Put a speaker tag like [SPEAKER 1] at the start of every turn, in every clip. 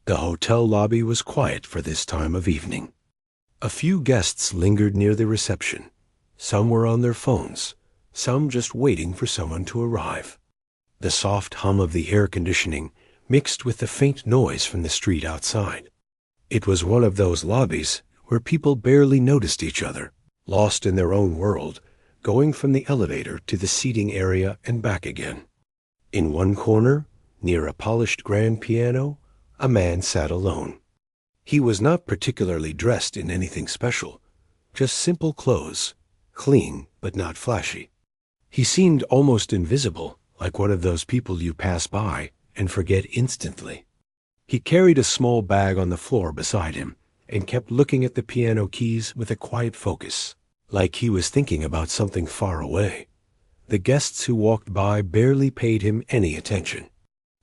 [SPEAKER 1] The hotel lobby was quiet for this time of evening. A few guests lingered near the reception. Some were on their phones, some just waiting for someone to arrive. The soft hum of the air conditioning mixed with the faint noise from the street outside. It was one of those lobbies where people barely noticed each other, lost in their own world, going from the elevator to the seating area and back again. In one corner, near a polished grand piano, a man sat alone. He was not particularly dressed in anything special, just simple clothes, clean but not flashy. He seemed almost invisible, like one of those people you pass by and forget instantly. He carried a small bag on the floor beside him and kept looking at the piano keys with a quiet focus, like he was thinking about something far away. The guests who walked by barely paid him any attention.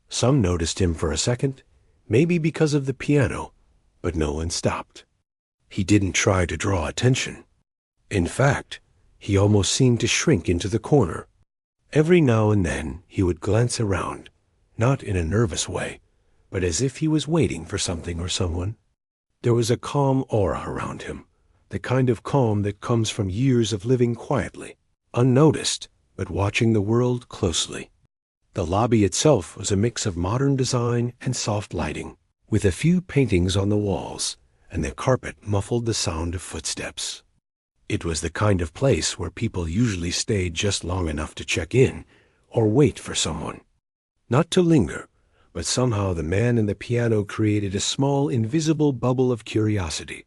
[SPEAKER 1] Some noticed him for a second, maybe because of the piano, but no one stopped. He didn't try to draw attention. In fact, he almost seemed to shrink into the corner. Every now and then he would glance around, not in a nervous way, but as if he was waiting for something or someone. There was a calm aura around him, the kind of calm that comes from years of living quietly, unnoticed, but watching the world closely. The lobby itself was a mix of modern design and soft lighting, with a few paintings on the walls, and the carpet muffled the sound of footsteps. It was the kind of place where people usually stayed just long enough to check in or wait for someone. Not to linger, but somehow the man in the piano created a small invisible bubble of curiosity.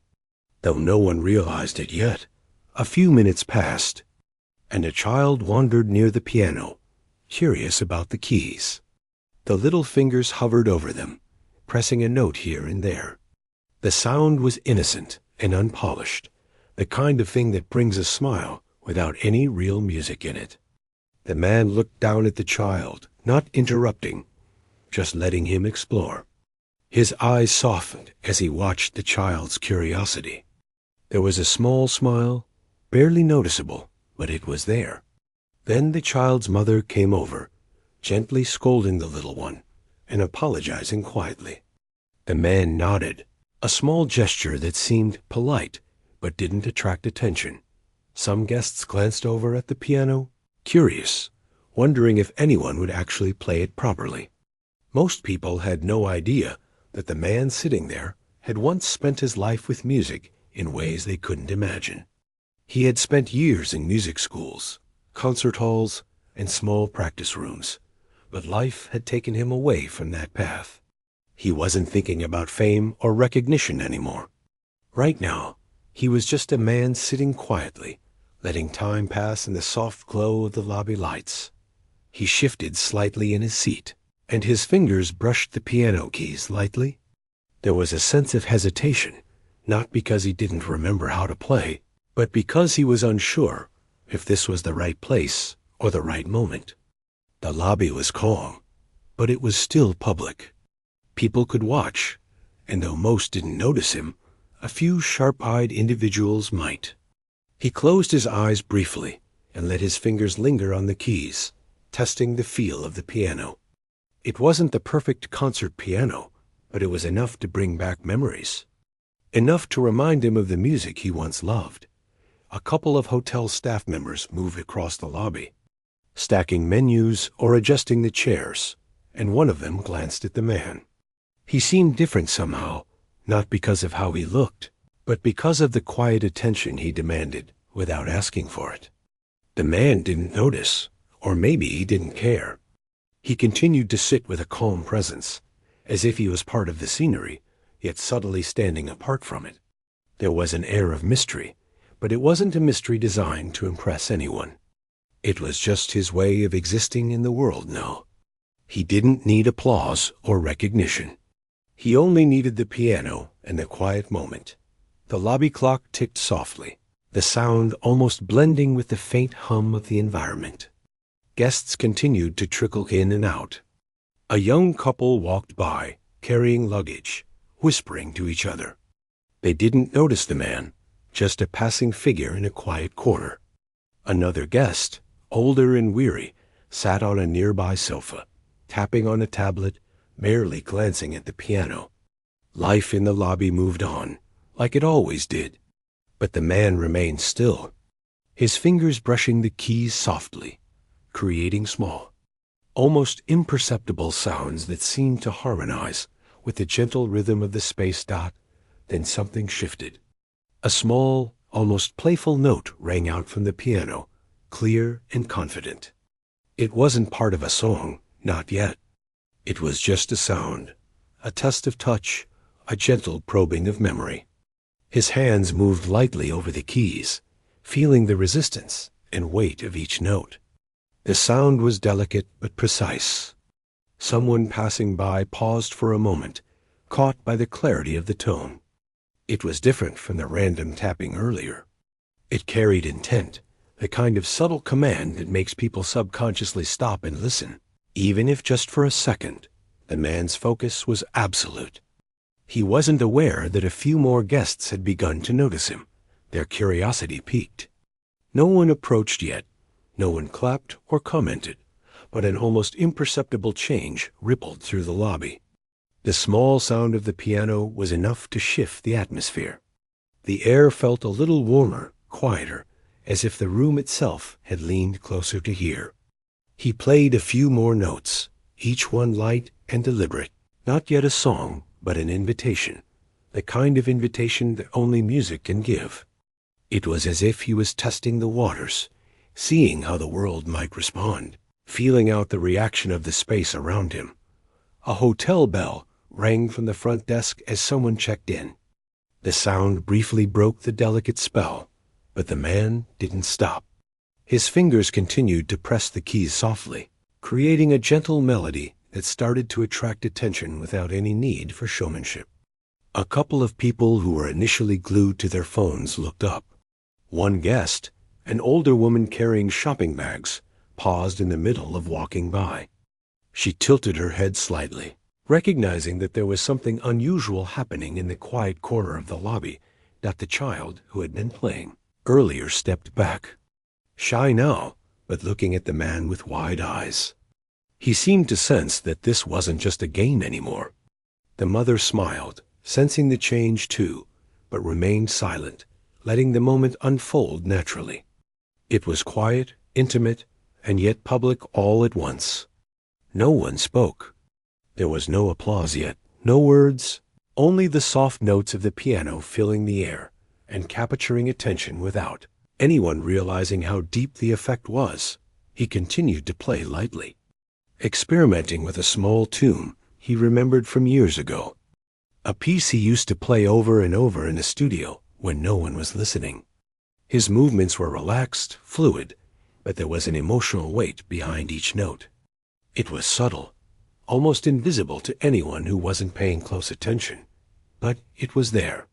[SPEAKER 1] Though no one realized it yet, a few minutes passed, and a child wandered near the piano, curious about the keys. The little fingers hovered over them, pressing a note here and there. The sound was innocent and unpolished, the kind of thing that brings a smile without any real music in it. The man looked down at the child, not interrupting, just letting him explore. His eyes softened as he watched the child's curiosity. There was a small smile, barely noticeable, but it was there. Then the child's mother came over, gently scolding the little one and apologizing quietly. The man nodded, a small gesture that seemed polite but didn't attract attention. Some guests glanced over at the piano, curious, wondering if anyone would actually play it properly. Most people had no idea that the man sitting there had once spent his life with music in ways they couldn't imagine. He had spent years in music schools, concert halls, and small practice rooms, but life had taken him away from that path. He wasn't thinking about fame or recognition anymore. Right now, he was just a man sitting quietly, letting time pass in the soft glow of the lobby lights. He shifted slightly in his seat, and his fingers brushed the piano keys lightly. There was a sense of hesitation, not because he didn't remember how to play, but because he was unsure if this was the right place or the right moment. The lobby was calm, but it was still public. People could watch, and though most didn't notice him, a few sharp-eyed individuals might. He closed his eyes briefly and let his fingers linger on the keys, testing the feel of the piano. It wasn't the perfect concert piano, but it was enough to bring back memories. Enough to remind him of the music he once loved. A couple of hotel staff members moved across the lobby, stacking menus or adjusting the chairs, and one of them glanced at the man. He seemed different somehow, not because of how he looked, but because of the quiet attention he demanded without asking for it. The man didn't notice, or maybe he didn't care. He continued to sit with a calm presence, as if he was part of the scenery, yet subtly standing apart from it. There was an air of mystery, but it wasn't a mystery designed to impress anyone. It was just his way of existing in the world now. He didn't need applause or recognition. He only needed the piano and the quiet moment. The lobby clock ticked softly, the sound almost blending with the faint hum of the environment. Guests continued to trickle in and out. A young couple walked by, carrying luggage, whispering to each other. They didn't notice the man, just a passing figure in a quiet corner. Another guest, older and weary, sat on a nearby sofa, tapping on a tablet, merely glancing at the piano. Life in the lobby moved on, like it always did. But the man remained still, his fingers brushing the keys softly, creating small, almost imperceptible sounds that seemed to harmonize with the gentle rhythm of the space dot. Then something shifted. A small, almost playful note rang out from the piano, clear and confident. It wasn't part of a song, not yet. It was just a sound, a test of touch, a gentle probing of memory. His hands moved lightly over the keys, feeling the resistance and weight of each note. The sound was delicate but precise. Someone passing by paused for a moment, caught by the clarity of the tone. It was different from the random tapping earlier. It carried intent, the kind of subtle command that makes people subconsciously stop and listen. Even if just for a second, the man's focus was absolute. He wasn't aware that a few more guests had begun to notice him. Their curiosity piqued. No one approached yet. No one clapped or commented, but an almost imperceptible change rippled through the lobby. The small sound of the piano was enough to shift the atmosphere. The air felt a little warmer, quieter, as if the room itself had leaned closer to hear. He played a few more notes, each one light and deliberate. Not yet a song, but an invitation, the kind of invitation that only music can give. It was as if he was testing the waters, seeing how the world might respond, feeling out the reaction of the space around him. A hotel bell rang from the front desk as someone checked in. The sound briefly broke the delicate spell, but the man didn't stop. His fingers continued to press the keys softly, creating a gentle melody that started to attract attention without any need for showmanship. A couple of people who were initially glued to their phones looked up. One guest, an older woman carrying shopping bags, paused in the middle of walking by. She tilted her head slightly, recognizing that there was something unusual happening in the quiet corner of the lobby. That the child who had been playing earlier stepped back, shy now, but looking at the man with wide eyes. He seemed to sense that this wasn't just a game anymore. The mother smiled, sensing the change too, but remained silent, letting the moment unfold naturally. It was quiet, intimate, and yet public all at once. No one spoke. There was no applause yet, no words, only the soft notes of the piano filling the air and capturing attention without anyone realizing how deep the effect was. He continued to play lightly, experimenting with a small tune he remembered from years ago, a piece he used to play over and over in a studio when no one was listening. His movements were relaxed, fluid, but there was an emotional weight behind each note. It was subtle, almost invisible to anyone who wasn't paying close attention, but it was there.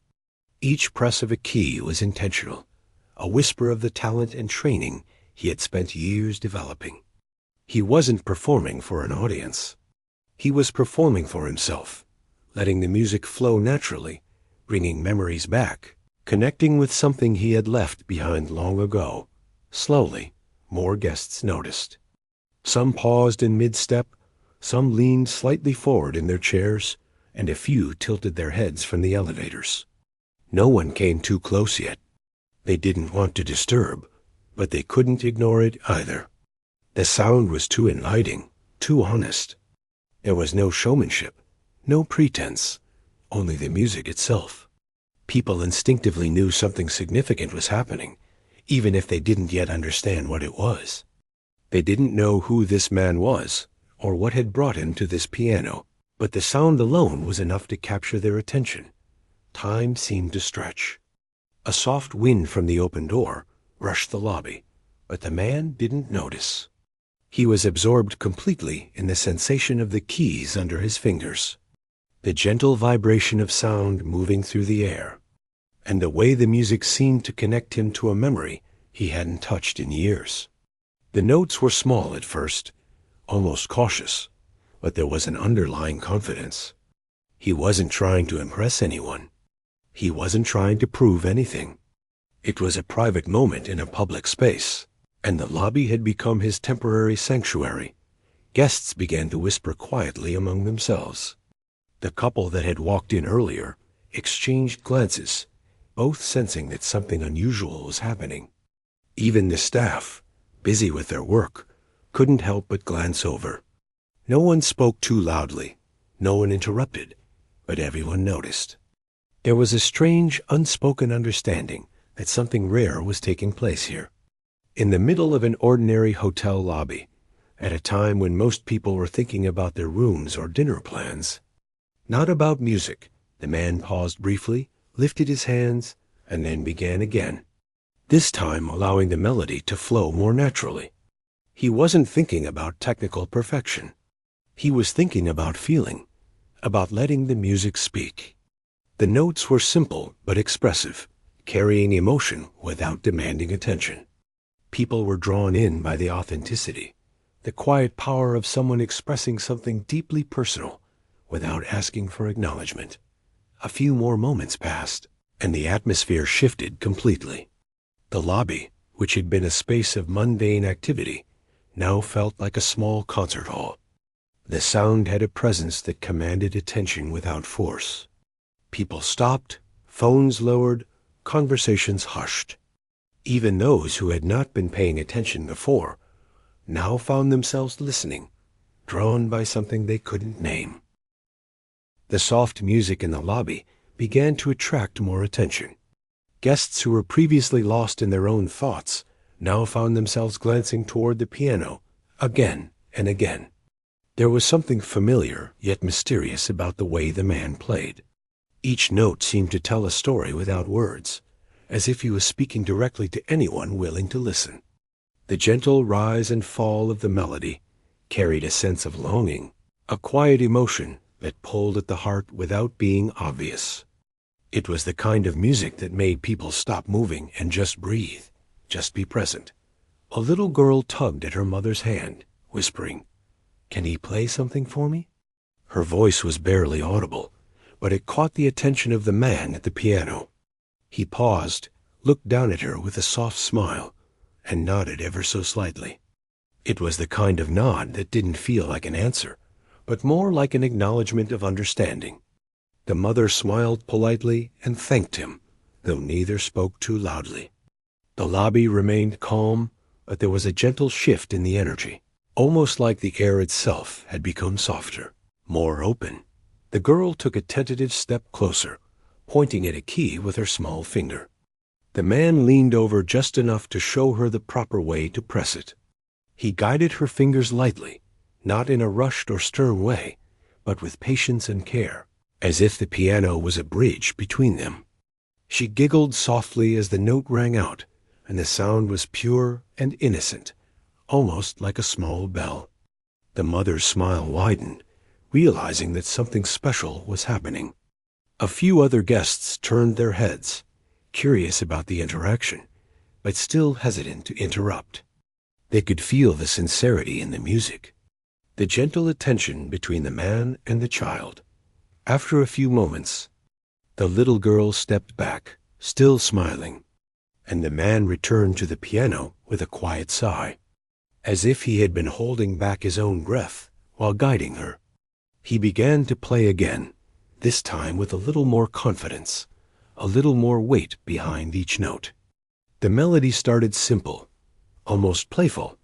[SPEAKER 1] Each press of a key was intentional, a whisper of the talent and training he had spent years developing. He wasn't performing for an audience. He was performing for himself, letting the music flow naturally, bringing memories back, connecting with something he had left behind long ago. Slowly, more guests noticed. Some paused in mid-step, some leaned slightly forward in their chairs, and a few tilted their heads from the elevators. No one came too close yet. They didn't want to disturb, but they couldn't ignore it either. The sound was too inviting, too honest. There was no showmanship, no pretense, only the music itself. People instinctively knew something significant was happening, even if they didn't yet understand what it was. They didn't know who this man was, or what had brought him to this piano, but the sound alone was enough to capture their attention. Time seemed to stretch. A soft wind from the open door rushed the lobby, but the man didn't notice. He was absorbed completely in the sensation of the keys under his fingers, the gentle vibration of sound moving through the air, and the way the music seemed to connect him to a memory he hadn't touched in years. The notes were small at first, almost cautious, but there was an underlying confidence. He wasn't trying to impress anyone. He wasn't trying to prove anything. It was a private moment in a public space, and the lobby had become his temporary sanctuary. Guests began to whisper quietly among themselves. The couple that had walked in earlier exchanged glances, both sensing that something unusual was happening. Even the staff, busy with their work, couldn't help but glance over. No one spoke too loudly, no one interrupted, but everyone noticed. There was a strange, unspoken understanding that something rare was taking place here. In the middle of an ordinary hotel lobby, at a time when most people were thinking about their rooms or dinner plans. Not about music, the man paused briefly, lifted his hands, and then began again, this time allowing the melody to flow more naturally. He wasn't thinking about technical perfection. He was thinking about feeling, about letting the music speak. The notes were simple but expressive, carrying emotion without demanding attention. People were drawn in by the authenticity, the quiet power of someone expressing something deeply personal without asking for acknowledgement. A few more moments passed, and the atmosphere shifted completely. The lobby, which had been a space of mundane activity, now felt like a small concert hall. The sound had a presence that commanded attention without force. People stopped, phones lowered, conversations hushed. Even those who had not been paying attention before now found themselves listening, drawn by something they couldn't name. The soft music in the lobby began to attract more attention. Guests who were previously lost in their own thoughts now found themselves glancing toward the piano again and again. There was something familiar yet mysterious about the way the man played. Each note seemed to tell a story without words, as if he was speaking directly to anyone willing to listen. The gentle rise and fall of the melody carried a sense of longing, a quiet emotion that pulled at the heart without being obvious. It was the kind of music that made people stop moving and just breathe, just be present. A little girl tugged at her mother's hand, whispering, "Can he play something for me?" Her voice was barely audible, but it caught the attention of the man at the piano. He paused, looked down at her with a soft smile, and nodded ever so slightly. It was the kind of nod that didn't feel like an answer, but more like an acknowledgement of understanding. The mother smiled politely and thanked him, though neither spoke too loudly. The lobby remained calm, but there was a gentle shift in the energy, almost like the air itself had become softer, more open. The girl took a tentative step closer, pointing at a key with her small finger. The man leaned over just enough to show her the proper way to press it. He guided her fingers lightly, not in a rushed or stern way, but with patience and care, as if the piano was a bridge between them. She giggled softly as the note rang out, and the sound was pure and innocent, almost like a small bell. The mother's smile widened, realizing that something special was happening. A few other guests turned their heads, curious about the interaction, but still hesitant to interrupt. They could feel the sincerity in the music, the gentle attention between the man and the child. After a few moments, the little girl stepped back, still smiling, and the man returned to the piano with a quiet sigh, as if he had been holding back his own breath while guiding her. He began to play again, this time with a little more confidence, a little more weight behind each note. The melody started simple, almost playful,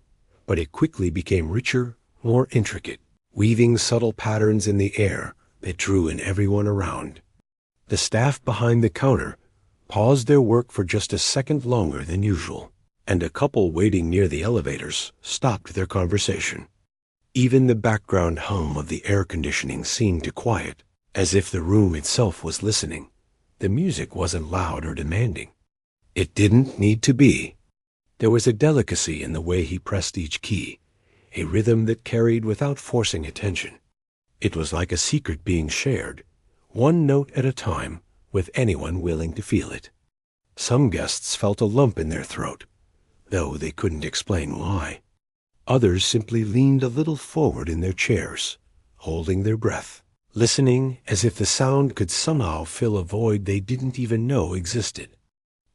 [SPEAKER 1] but it quickly became richer, more intricate, weaving subtle patterns in the air that drew in everyone around. The staff behind the counter paused their work for just a second longer than usual, and a couple waiting near the elevators stopped their conversation. Even the background hum of the air conditioning seemed to quiet, as if the room itself was listening. The music wasn't loud or demanding. It didn't need to be. There was a delicacy in the way he pressed each key, a rhythm that carried without forcing attention. It was like a secret being shared, one note at a time, with anyone willing to feel it. Some guests felt a lump in their throat, though they couldn't explain why. Others simply leaned a little forward in their chairs, holding their breath, listening as if the sound could somehow fill a void they didn't even know existed.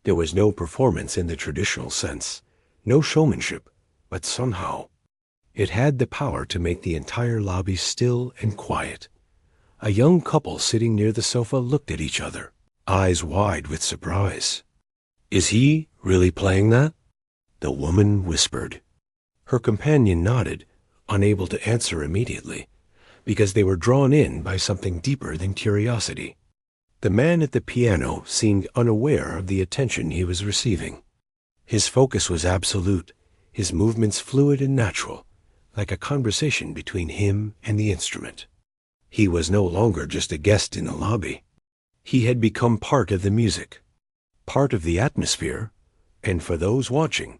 [SPEAKER 1] There was no performance in the traditional sense, no showmanship, but somehow it had the power to make the entire lobby still and quiet, A young couple sitting near the sofa looked at each other, eyes wide with surprise. "Is he really playing that?" the woman whispered. Her companion nodded, unable to answer immediately, because they were drawn in by something deeper than curiosity. The man at the piano seemed unaware of the attention he was receiving. His focus was absolute, his movements fluid and natural, like a conversation between him and the instrument. He was no longer just a guest in the lobby. He had become part of the music, part of the atmosphere, and for those watching,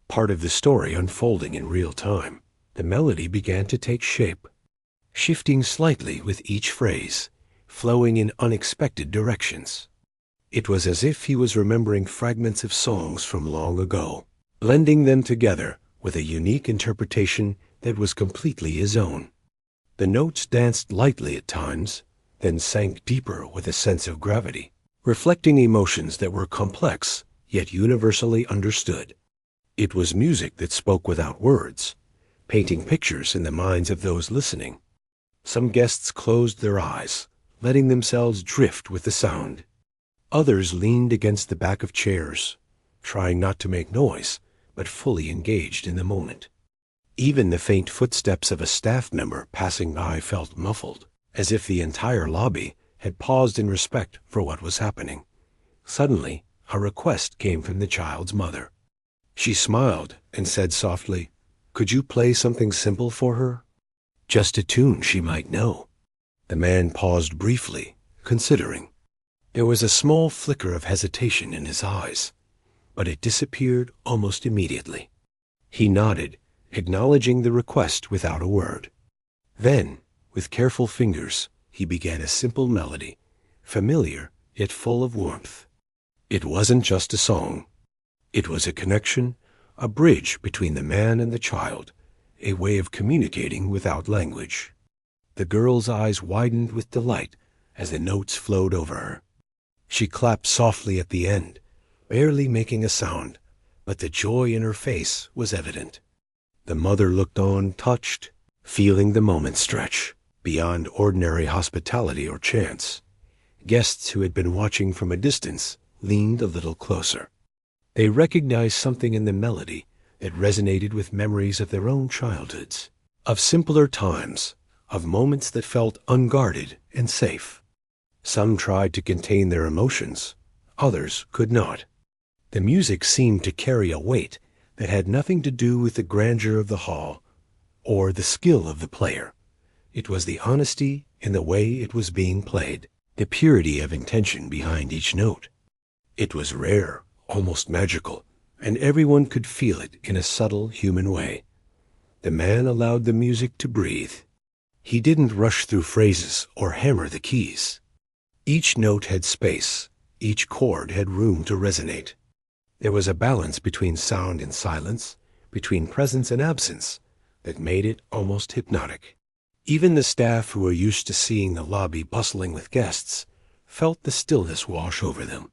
[SPEAKER 1] part of the story unfolding in real time. The melody began to take shape, shifting slightly with each phrase, flowing in unexpected directions. It was as if he was remembering fragments of songs from long ago, blending them together with a unique interpretation that was completely his own. The notes danced lightly at times, then sank deeper with a sense of gravity, reflecting emotions that were complex yet universally understood. It was music that spoke without words, painting pictures in the minds of those listening. Some guests closed their eyes, letting themselves drift with the sound. Others leaned against the back of chairs, trying not to make noise, but fully engaged in the moment. Even the faint footsteps of a staff member passing by felt muffled, as if the entire lobby had paused in respect for what was happening. Suddenly, a request came from the child's mother. She smiled and said softly, "Could you play something simple for her? Just a tune she might know." The man paused briefly, considering. There was a small flicker of hesitation in his eyes, but it disappeared almost immediately. He nodded, acknowledging the request without a word. Then, with careful fingers, he began a simple melody, familiar yet full of warmth. It wasn't just a song. It was a connection, a bridge between the man and the child, a way of communicating without language. The girl's eyes widened with delight as the notes flowed over her. She clapped softly at the end, barely making a sound, but the joy in her face was evident. The mother looked on, touched, feeling the moment stretch beyond ordinary hospitality or chance. Guests who had been watching from a distance leaned a little closer. They recognized something in the melody that resonated with memories of their own childhoods, of simpler times, of moments that felt unguarded and safe. Some tried to contain their emotions, others could not. The music seemed to carry a weight that had nothing to do with the grandeur of the hall or the skill of the player. It was the honesty in the way it was being played, the purity of intention behind each note. It was rare, almost magical, and everyone could feel it in a subtle human way. The man allowed the music to breathe. He didn't rush through phrases or hammer the keys. Each note had space, each chord had room to resonate. There was a balance between sound and silence, between presence and absence, that made it almost hypnotic. Even the staff who were used to seeing the lobby bustling with guests felt the stillness wash over them.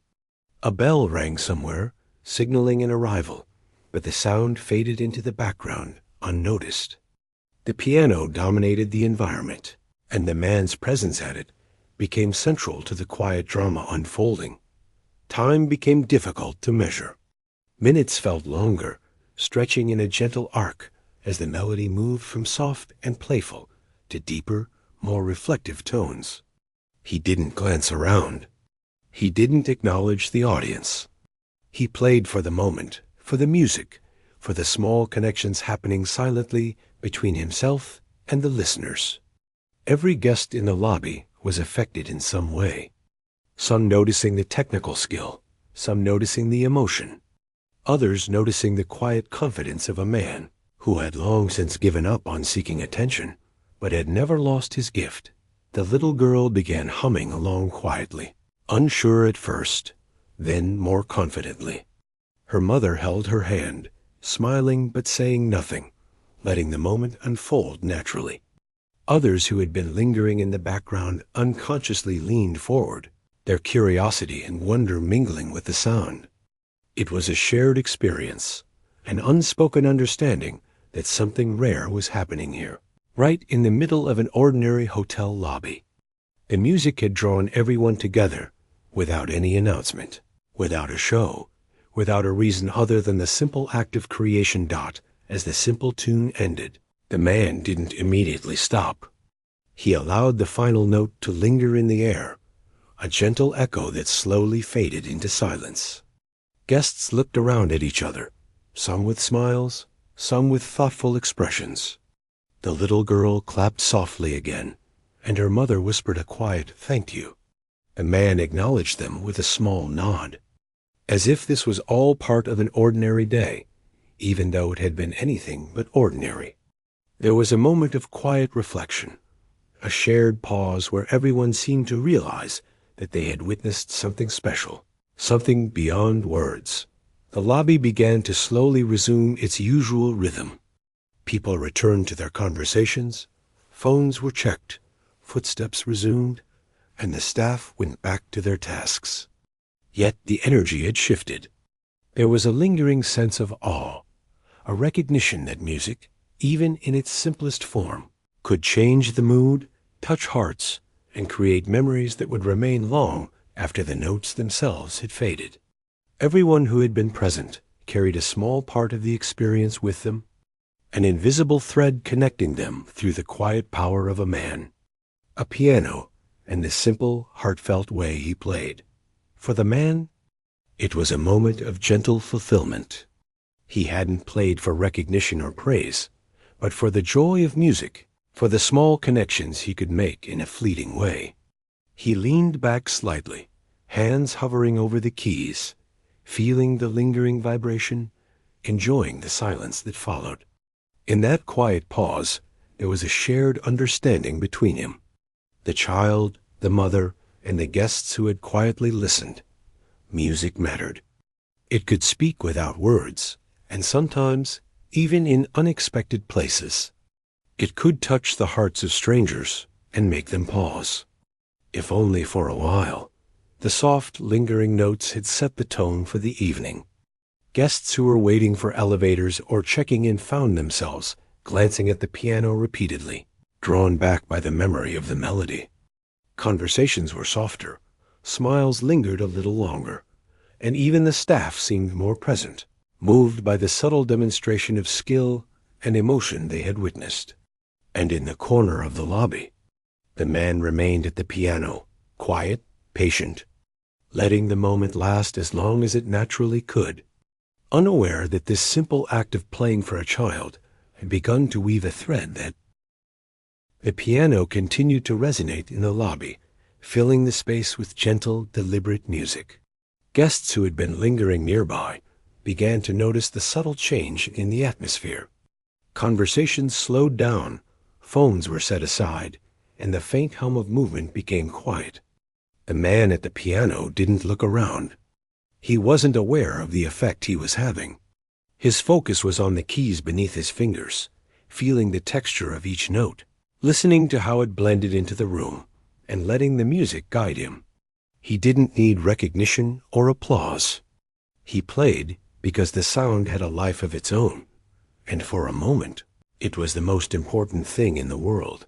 [SPEAKER 1] A bell rang somewhere, signaling an arrival, but the sound faded into the background, unnoticed. The piano dominated the environment, and the man's presence at it became central to the quiet drama unfolding. Time became difficult to measure. Minutes felt longer, stretching in a gentle arc as the melody moved from soft and playful to deeper, more reflective tones. He didn't glance around. He didn't acknowledge the audience. He played for the moment, for the music, for the small connections happening silently between himself and the listeners. Every guest in the lobby was affected in some way. Some noticing the technical skill, some noticing the emotion, others noticing the quiet confidence of a man who had long since given up on seeking attention, but had never lost his gift. The little girl began humming along quietly, unsure at first, then more confidently. Her mother held her hand, smiling but saying nothing, letting the moment unfold naturally. Others who had been lingering in the background unconsciously leaned forward, their curiosity and wonder mingling with the sound. It was a shared experience, an unspoken understanding that something rare was happening here, right in the middle of an ordinary hotel lobby. The music had drawn everyone together without any announcement, without a show, without a reason other than the simple act of creation. As the simple tune ended, the man didn't immediately stop. He allowed the final note to linger in the air, a gentle echo that slowly faded into silence. Guests looked around at each other, some with smiles, some with thoughtful expressions. The little girl clapped softly again, and her mother whispered a quiet "thank you." The man acknowledged them with a small nod, as if this was all part of an ordinary day, even though it had been anything but ordinary. There was a moment of quiet reflection, a shared pause where everyone seemed to realize that they had witnessed something special, something beyond words. The lobby began to slowly resume its usual rhythm. People returned to their conversations, phones were checked, footsteps resumed, and the staff went back to their tasks. Yet the energy had shifted. There was a lingering sense of awe, a recognition that music, even in its simplest form, could change the mood, touch hearts, and create memories that would remain long after the notes themselves had faded. Everyone who had been present carried a small part of the experience with them, an invisible thread connecting them through the quiet power of a man, a piano, and the simple, heartfelt way he played. For the man, it was a moment of gentle fulfillment. He hadn't played for recognition or praise, but for the joy of music, for the small connections he could make in a fleeting way. He leaned back slightly, hands hovering over the keys, feeling the lingering vibration, enjoying the silence that followed. In that quiet pause, there was a shared understanding between him, the child, the mother, and the guests who had quietly listened. Music mattered. It could speak without words, and sometimes even in unexpected places. It could touch the hearts of strangers and make them pause. If only for a while. The soft, lingering notes had set the tone for the evening. Guests who were waiting for elevators or checking in found themselves glancing at the piano repeatedly, drawn back by the memory of the melody. Conversations were softer, smiles lingered a little longer, and even the staff seemed more present, moved by the subtle demonstration of skill and emotion they had witnessed. And in the corner of the lobby, the man remained at the piano, quiet, patient, letting the moment last as long as it naturally could, unaware that this simple act of playing for a child had begun to weave a thread that... The piano continued to resonate in the lobby, filling the space with gentle, deliberate music. Guests who had been lingering nearby began to notice the subtle change in the atmosphere. Conversations slowed down, phones were set aside, and the faint hum of movement became quiet. The man at the piano didn't look around. He wasn't aware of the effect he was having. His focus was on the keys beneath his fingers, feeling the texture of each note, listening to how it blended into the room, and letting the music guide him. He didn't need recognition or applause. He played because the sound had a life of its own, and for a moment, it was the most important thing in the world.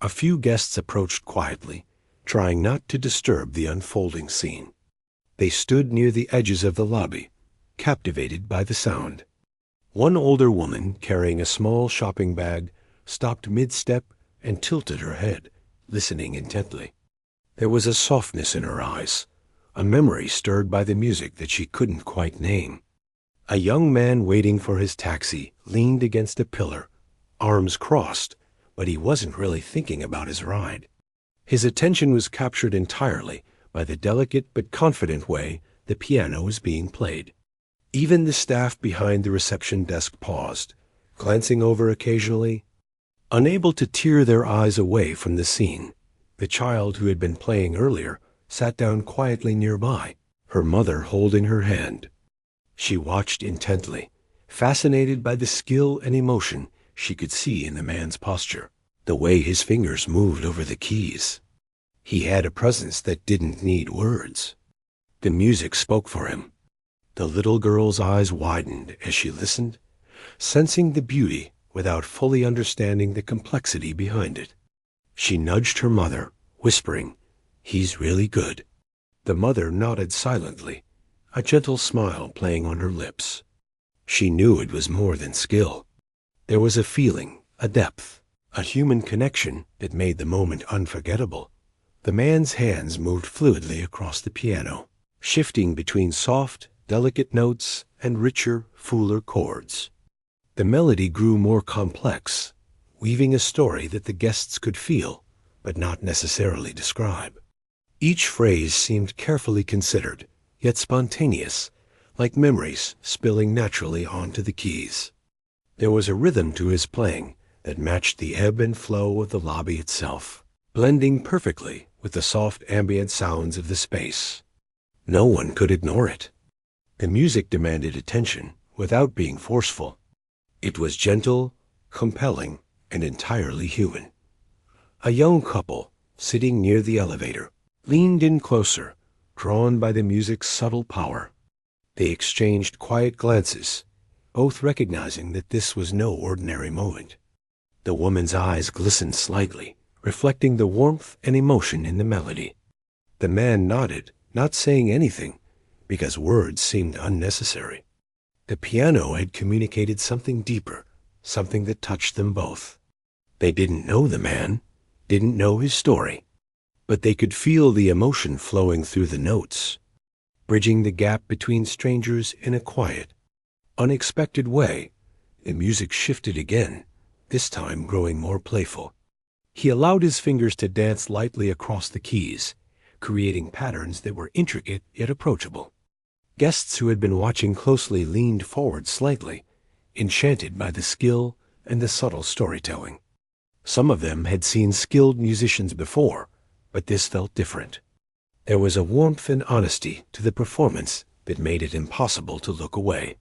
[SPEAKER 1] A few guests approached quietly, trying not to disturb the unfolding scene. They stood near the edges of the lobby, captivated by the sound. One older woman, carrying a small shopping bag, stopped mid-step and tilted her head, listening intently. There was a softness in her eyes, a memory stirred by the music that she couldn't quite name. A young man waiting for his taxi leaned against a pillar, arms crossed, but he wasn't really thinking about his ride. His attention was captured entirely by the delicate but confident way the piano was being played. Even the staff behind the reception desk paused, glancing over occasionally, unable to tear their eyes away from the scene. The child who had been playing earlier sat down quietly nearby, her mother holding her hand. She watched intently, fascinated by the skill and emotion she could see in the man's posture, the way his fingers moved over the keys. He had a presence that didn't need words. The music spoke for him. The little girl's eyes widened as she listened, sensing the beauty without fully understanding the complexity behind it. She nudged her mother, whispering, "He's really good." The mother nodded silently, a gentle smile playing on her lips. She knew it was more than skill. There was a feeling, a depth, a human connection that made the moment unforgettable. The man's hands moved fluidly across the piano, shifting between soft, delicate notes and richer, fuller chords. The melody grew more complex, weaving a story that the guests could feel, but not necessarily describe. Each phrase seemed carefully considered, yet spontaneous, like memories spilling naturally onto the keys. There was a rhythm to his playing that matched the ebb and flow of the lobby itself, blending perfectly with the soft ambient sounds of the space. No one could ignore it. The music demanded attention without being forceful. It was gentle, compelling, and entirely human. A young couple, sitting near the elevator, leaned in closer, drawn by the music's subtle power. They exchanged quiet glances, both recognizing that this was no ordinary moment. The woman's eyes glistened slightly, reflecting the warmth and emotion in the melody. The man nodded, not saying anything, because words seemed unnecessary. The piano had communicated something deeper, something that touched them both. They didn't know the man, didn't know his story, but they could feel the emotion flowing through the notes, bridging the gap between strangers in a quiet, unexpected way. The music shifted again, this time growing more playful. He allowed his fingers to dance lightly across the keys, creating patterns that were intricate yet approachable. Guests who had been watching closely leaned forward slightly, enchanted by the skill and the subtle storytelling. Some of them had seen skilled musicians before, but this felt different. There was a warmth and honesty to the performance that made it impossible to look away.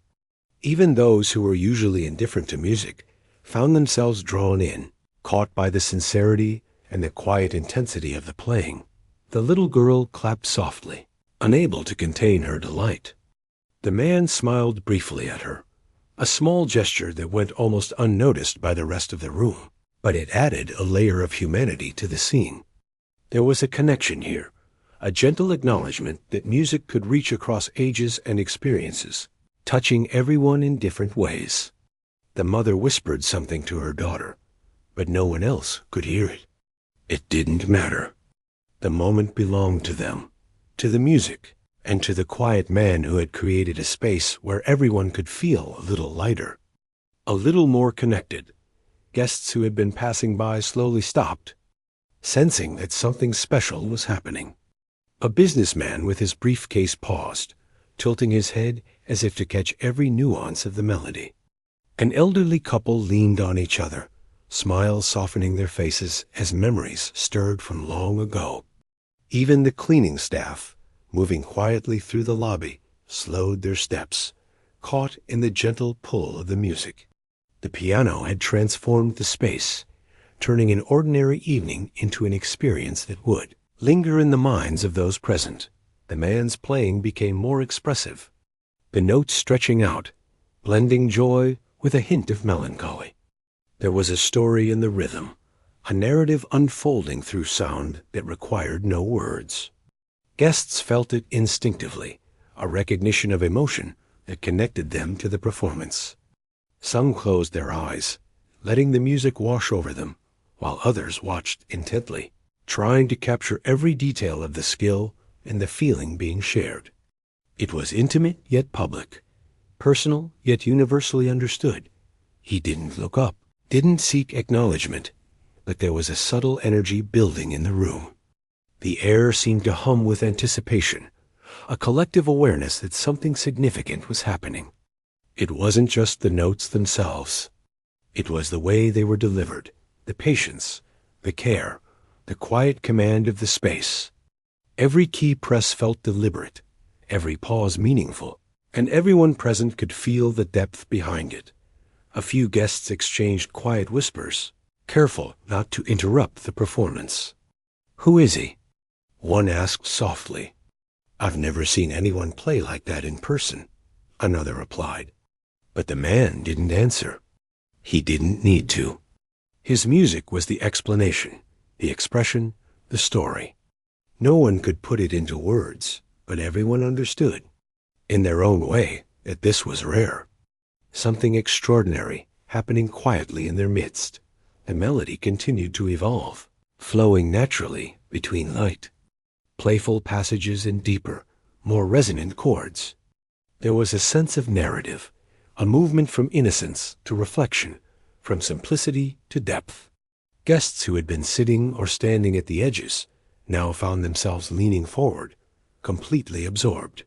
[SPEAKER 1] Even those who were usually indifferent to music found themselves drawn in, caught by the sincerity and the quiet intensity of the playing. The little girl clapped softly, unable to contain her delight. The man smiled briefly at her, a small gesture that went almost unnoticed by the rest of the room, but it added a layer of humanity to the scene. There was a connection here, a gentle acknowledgement that music could reach across ages and experiences, touching everyone in different ways. The mother whispered something to her daughter, but no one else could hear it. It didn't matter. The moment belonged to them, to the music, and to the quiet man who had created a space where everyone could feel a little lighter, a little more connected. Guests who had been passing by slowly stopped, sensing that something special was happening. A businessman with his briefcase paused, tilting his head as if to catch every nuance of the melody. An elderly couple leaned on each other, smiles softening their faces as memories stirred from long ago. Even the cleaning staff, moving quietly through the lobby, slowed their steps, caught in the gentle pull of the music. The piano had transformed the space, turning an ordinary evening into an experience that would linger in the minds of those present. The man's playing became more expressive, the notes stretching out, blending joy with a hint of melancholy. There was a story in the rhythm, a narrative unfolding through sound that required no words. Guests felt it instinctively, a recognition of emotion that connected them to the performance. Some closed their eyes, letting the music wash over them, while others watched intently, trying to capture every detail of the skill and the feeling being shared. It was intimate yet public, personal yet universally understood. He didn't look up, didn't seek acknowledgement, but there was a subtle energy building in the room. The air seemed to hum with anticipation, a collective awareness that something significant was happening. It wasn't just the notes themselves. It was the way they were delivered, the patience, the care, the quiet command of the space. Every key press felt deliberate, every pause meaningful, and everyone present could feel the depth behind it. A few guests exchanged quiet whispers, careful not to interrupt the performance. "Who is he?" One asked softly. "I've never seen anyone play like that in person," another replied. But the man didn't answer. He didn't need to. His music was the explanation, the expression, the story. No one could put it into words, but everyone understood, in their own way, that this was rare. Something extraordinary happening quietly in their midst. The melody continued to evolve, flowing naturally between light, playful passages and deeper, more resonant chords. There was a sense of narrative, a movement from innocence to reflection, from simplicity to depth. Guests who had been sitting or standing at the edges now found themselves leaning forward, completely absorbed.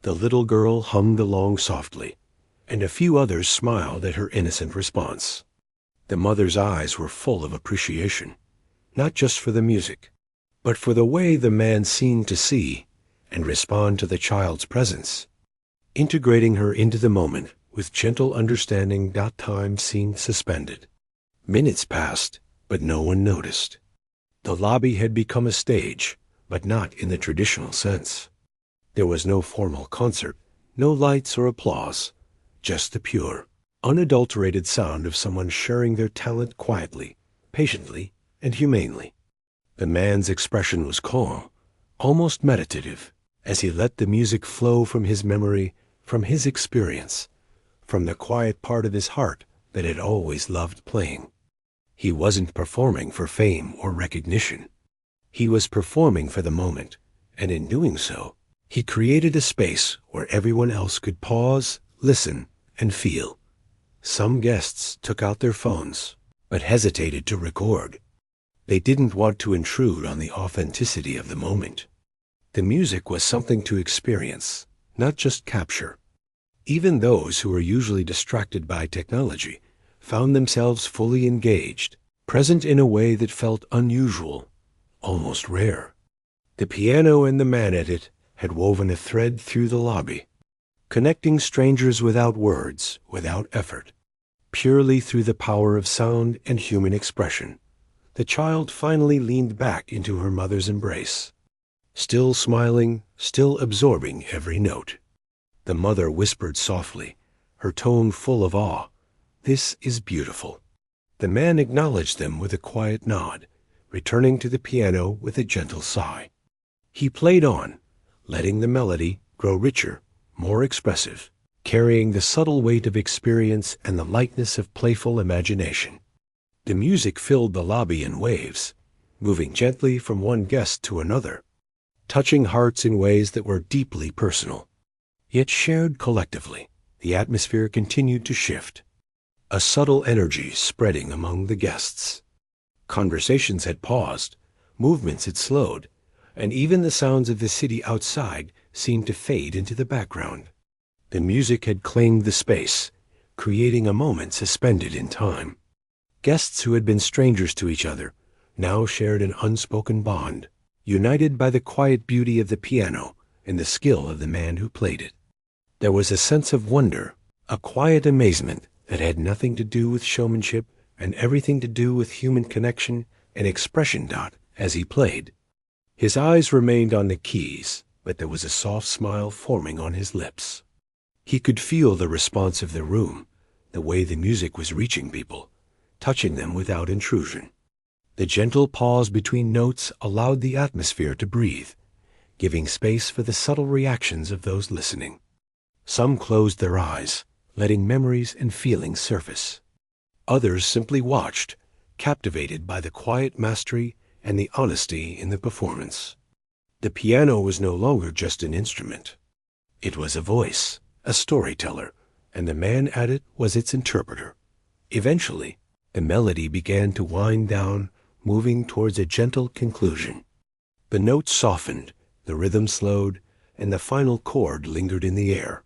[SPEAKER 1] The little girl hummed along softly, and a few others smiled at her innocent response. The mother's eyes were full of appreciation, not just for the music, but for the way the man seemed to see and respond to the child's presence. Integrating her into the moment with gentle understanding, that time seemed suspended. Minutes passed, but no one noticed. The lobby had become a stage, but not in the traditional sense. There was no formal concert, no lights or applause, just the pure, unadulterated sound of someone sharing their talent quietly, patiently, and humanely. The man's expression was calm, almost meditative, as he let the music flow from his memory, from his experience, from the quiet part of his heart that had always loved playing. He wasn't performing for fame or recognition. He was performing for the moment, and in doing so, he created a space where everyone else could pause, listen, and feel. Some guests took out their phones, but hesitated to record. They didn't want to intrude on the authenticity of the moment. The music was something to experience, not just capture. Even those who were usually distracted by technology found themselves fully engaged, present in a way that felt unusual, almost rare. The piano and the man at it had woven a thread through the lobby, connecting strangers without words, without effort, purely through the power of sound and human expression. The child finally leaned back into her mother's embrace, still smiling, still absorbing every note. The mother whispered softly, her tone full of awe, "This is beautiful." The man acknowledged them with a quiet nod, returning to the piano with a gentle sigh. He played on, letting the melody grow richer, more expressive, carrying the subtle weight of experience and the lightness of playful imagination. The music filled the lobby in waves, moving gently from one guest to another, touching hearts in ways that were deeply personal, yet shared collectively. The atmosphere continued to shift, a subtle energy spreading among the guests. Conversations had paused, movements had slowed, and even the sounds of the city outside seemed to fade into the background. The music had claimed the space, creating a moment suspended in time. Guests who had been strangers to each other now shared an unspoken bond, united by the quiet beauty of the piano and the skill of the man who played it. There was a sense of wonder, a quiet amazement that had nothing to do with showmanship and everything to do with human connection and expression. As he played, his eyes remained on the keys, but there was a soft smile forming on his lips. He could feel the response of the room, the way the music was reaching people, touching them without intrusion. The gentle pause between notes allowed the atmosphere to breathe, giving space for the subtle reactions of those listening. Some closed their eyes, letting memories and feelings surface. Others simply watched, captivated by the quiet mastery and the honesty in the performance. The piano was no longer just an instrument. It was a voice, a storyteller, and the man at it was its interpreter. Eventually, the melody began to wind down, moving towards a gentle conclusion. The notes softened, the rhythm slowed, and the final chord lingered in the air.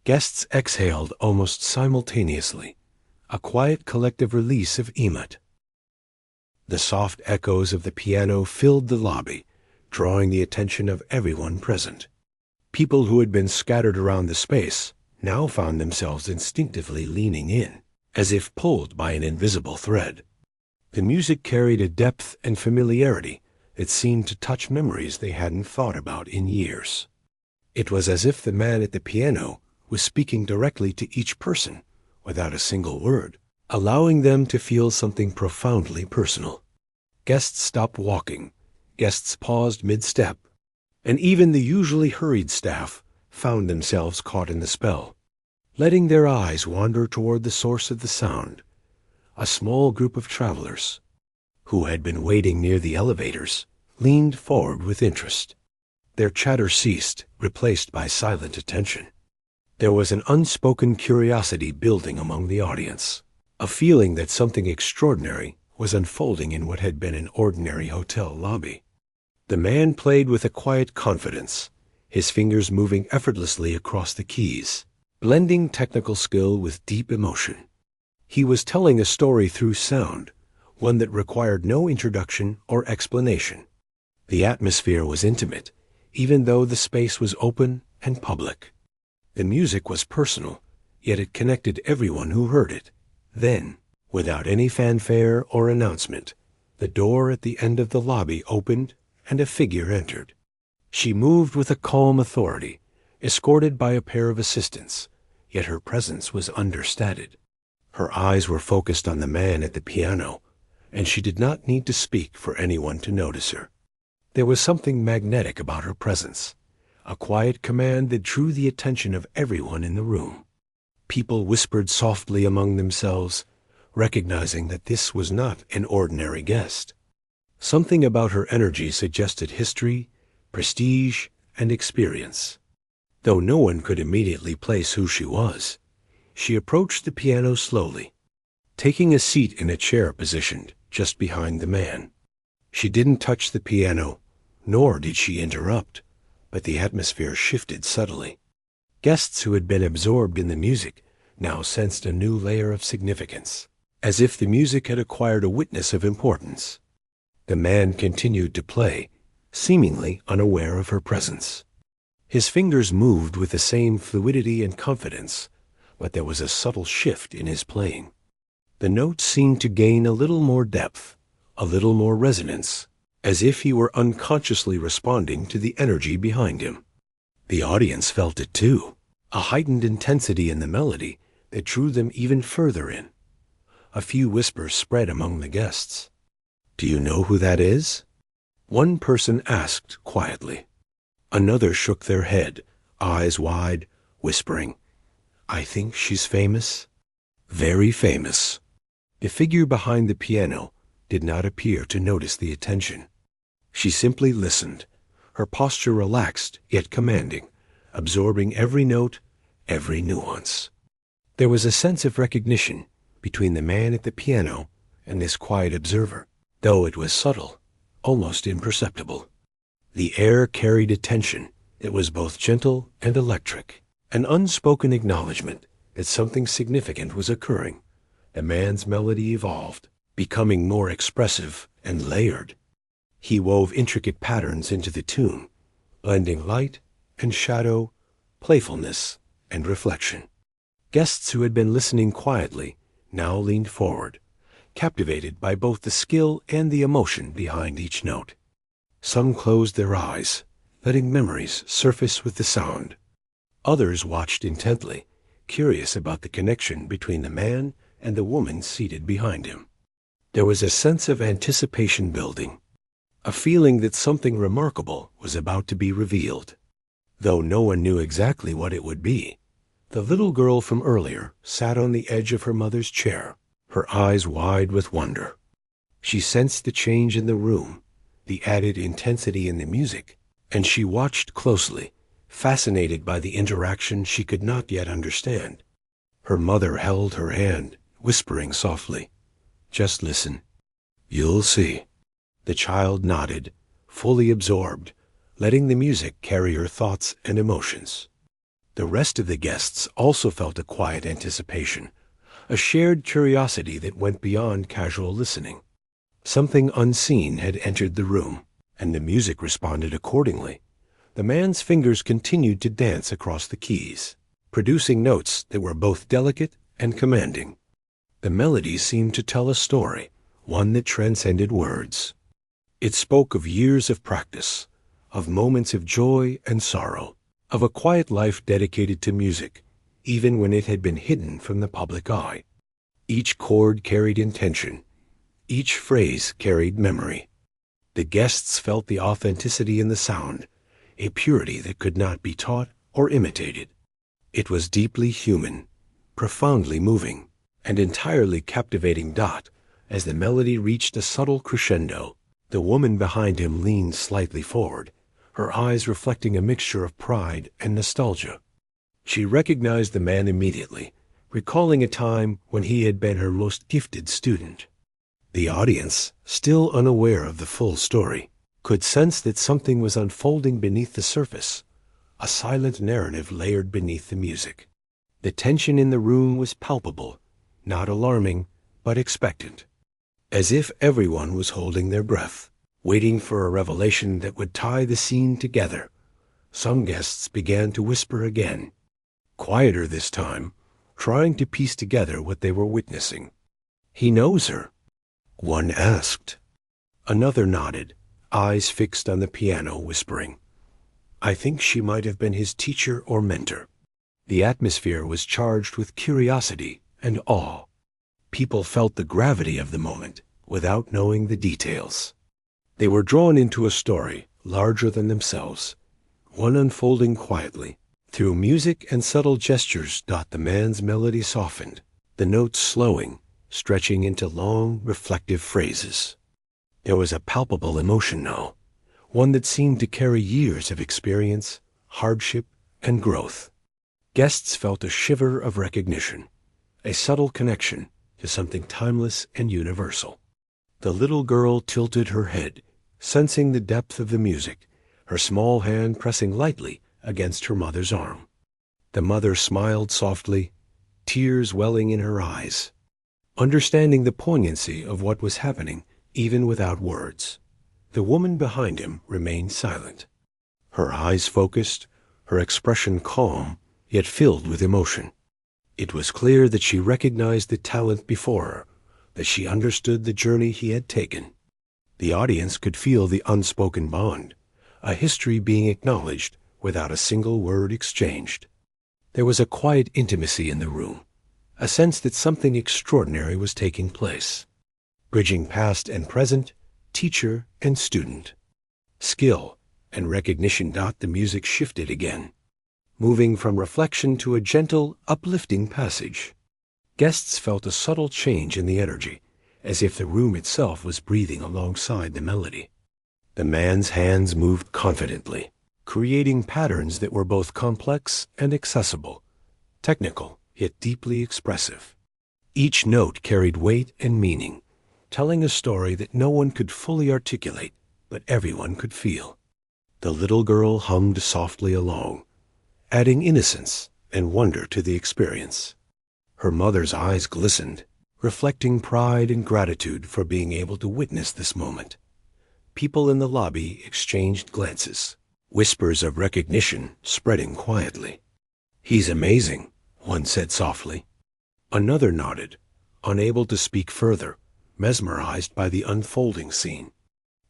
[SPEAKER 1] Guests exhaled almost simultaneously, a quiet collective release of emet. The soft echoes of the piano filled the lobby, drawing the attention of everyone present. People who had been scattered around the space now found themselves instinctively leaning in, as if pulled by an invisible thread. The music carried a depth and familiarity that seemed to touch memories they hadn't thought about in years. It was as if the man at the piano was speaking directly to each person, without a single word, allowing them to feel something profoundly personal. Guests stopped walking, Guests paused mid-step, and even the usually hurried staff found themselves caught in the spell, letting their eyes wander toward the source of the sound. A small group of travelers, who had been waiting near the elevators, leaned forward with interest. Their chatter ceased, replaced by silent attention. There was an unspoken curiosity building among the audience, a feeling that something extraordinary was unfolding in what had been an ordinary hotel lobby. The man played with a quiet confidence, his fingers moving effortlessly across the keys, blending technical skill with deep emotion. He was telling a story through sound, one that required no introduction or explanation. The atmosphere was intimate, even though the space was open and public. The music was personal, yet it connected everyone who heard it. Then, without any fanfare or announcement, the door at the end of the lobby opened and a figure entered. She moved with a calm authority, escorted by a pair of assistants, yet her presence was understated. Her eyes were focused on the man at the piano, and she did not need to speak for anyone to notice her. There was something magnetic about her presence, a quiet command that drew the attention of everyone in the room. People whispered softly among themselves, recognizing that this was not an ordinary guest. Something about her energy suggested history, prestige, and experience. Though no one could immediately place who she was, she approached the piano slowly, taking a seat in a chair positioned just behind the man. She didn't touch the piano, nor did she interrupt, but the atmosphere shifted subtly. Guests who had been absorbed in the music now sensed a new layer of significance, as if the music had acquired a witness of importance. The man continued to play, seemingly unaware of her presence. His fingers moved with the same fluidity and confidence, but there was a subtle shift in his playing. The notes seemed to gain a little more depth, a little more resonance, as if he were unconsciously responding to the energy behind him. The audience felt it too, a heightened intensity in the melody that drew them even further in. A few whispers spread among the guests. "Do you know who that is?" One person asked quietly. Another shook their head, eyes wide, whispering, "I think she's famous." "Very famous." The figure behind the piano did not appear to notice the attention. She simply listened, her posture relaxed yet commanding, absorbing every note, every nuance. There was a sense of recognition between the man at the piano and this quiet observer, though it was subtle, almost imperceptible. The air carried a tension that was both gentle and electric, an unspoken acknowledgement that something significant was occurring. The man's melody evolved, becoming more expressive and layered. He wove intricate patterns into the tune, blending light and shadow, playfulness and reflection. Guests who had been listening quietly now leaned forward, captivated by both the skill and the emotion behind each note. Some closed their eyes, letting memories surface with the sound. Others watched intently, curious about the connection between the man and the woman seated behind him. There was a sense of anticipation building, a feeling that something remarkable was about to be revealed. Though no one knew exactly what it would be, the little girl from earlier sat on the edge of her mother's chair, her eyes wide with wonder. She sensed the change in the room, the added intensity in the music, and she watched closely, fascinated by the interaction she could not yet understand. Her mother held her hand, whispering softly, "Just listen. You'll see." The child nodded, fully absorbed, letting the music carry her thoughts and emotions. The rest of the guests also felt a quiet anticipation, a shared curiosity that went beyond casual listening. Something unseen had entered the room, and the music responded accordingly. The man's fingers continued to dance across the keys, producing notes that were both delicate and commanding. The melody seemed to tell a story, one that transcended words. It spoke of years of practice, of moments of joy and sorrow, of a quiet life dedicated to music, even when it had been hidden from the public eye. Each chord carried intention. Each phrase carried memory. The guests felt the authenticity in the sound, a purity that could not be taught or imitated. It was deeply human, profoundly moving, and entirely captivating. As the melody reached a subtle crescendo, the woman behind him leaned slightly forward, her eyes reflecting a mixture of pride and nostalgia. She recognized the man immediately, recalling a time when he had been her most gifted student. The audience, still unaware of the full story, could sense that something was unfolding beneath the surface, a silent narrative layered beneath the music. The tension in the room was palpable, not alarming, but expectant, as if everyone was holding their breath, waiting for a revelation that would tie the scene together. Some guests began to whisper again, quieter this time, trying to piece together what they were witnessing. "He knows her," one asked. Another nodded, eyes fixed on the piano, whispering, "I think she might have been his teacher or mentor." The atmosphere was charged with curiosity and awe. People felt the gravity of the moment without knowing the details. They were drawn into a story larger than themselves, one unfolding quietly. Through music and subtle gestures, the man's melody softened, the notes slowing, stretching into long, reflective phrases. There was a palpable emotion now, one that seemed to carry years of experience, hardship, and growth. Guests felt a shiver of recognition, a subtle connection to something timeless and universal. The little girl tilted her head, sensing the depth of the music, her small hand pressing lightly against her mother's arm. The mother smiled softly, tears welling in her eyes, understanding the poignancy of what was happening even without words. The woman behind him remained silent, her eyes focused, her expression calm, yet filled with emotion. It was clear that she recognized the talent before her, that she understood the journey he had taken. The audience could feel the unspoken bond, a history being acknowledged without a single word exchanged. There was a quiet intimacy in the room, a sense that something extraordinary was taking place, bridging past and present, teacher and student. Skill and recognition. The music shifted again, moving from reflection to a gentle, uplifting passage. Guests felt a subtle change in the energy, as if the room itself was breathing alongside the melody. The man's hands moved confidently, creating patterns that were both complex and accessible, technical yet deeply expressive. Each note carried weight and meaning, telling a story that no one could fully articulate, but everyone could feel. The little girl hummed softly along, adding innocence and wonder to the experience. Her mother's eyes glistened, reflecting pride and gratitude for being able to witness this moment. People in the lobby exchanged glances, whispers of recognition spreading quietly. "He's amazing," one said softly. Another nodded, unable to speak further, mesmerized by the unfolding scene.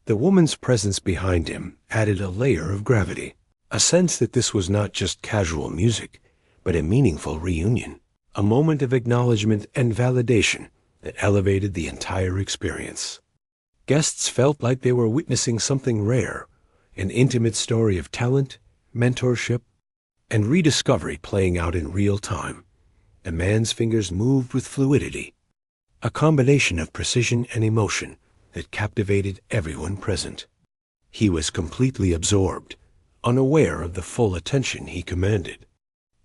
[SPEAKER 1] The woman's presence behind him added a layer of gravity, a sense that this was not just casual music, but a meaningful reunion, a moment of acknowledgement and validation that elevated the entire experience. Guests felt like they were witnessing something rare, an intimate story of talent, mentorship, and rediscovery playing out in real time. A man's fingers moved with fluidity, a combination of precision and emotion that captivated everyone present. He was completely absorbed, unaware of the full attention he commanded.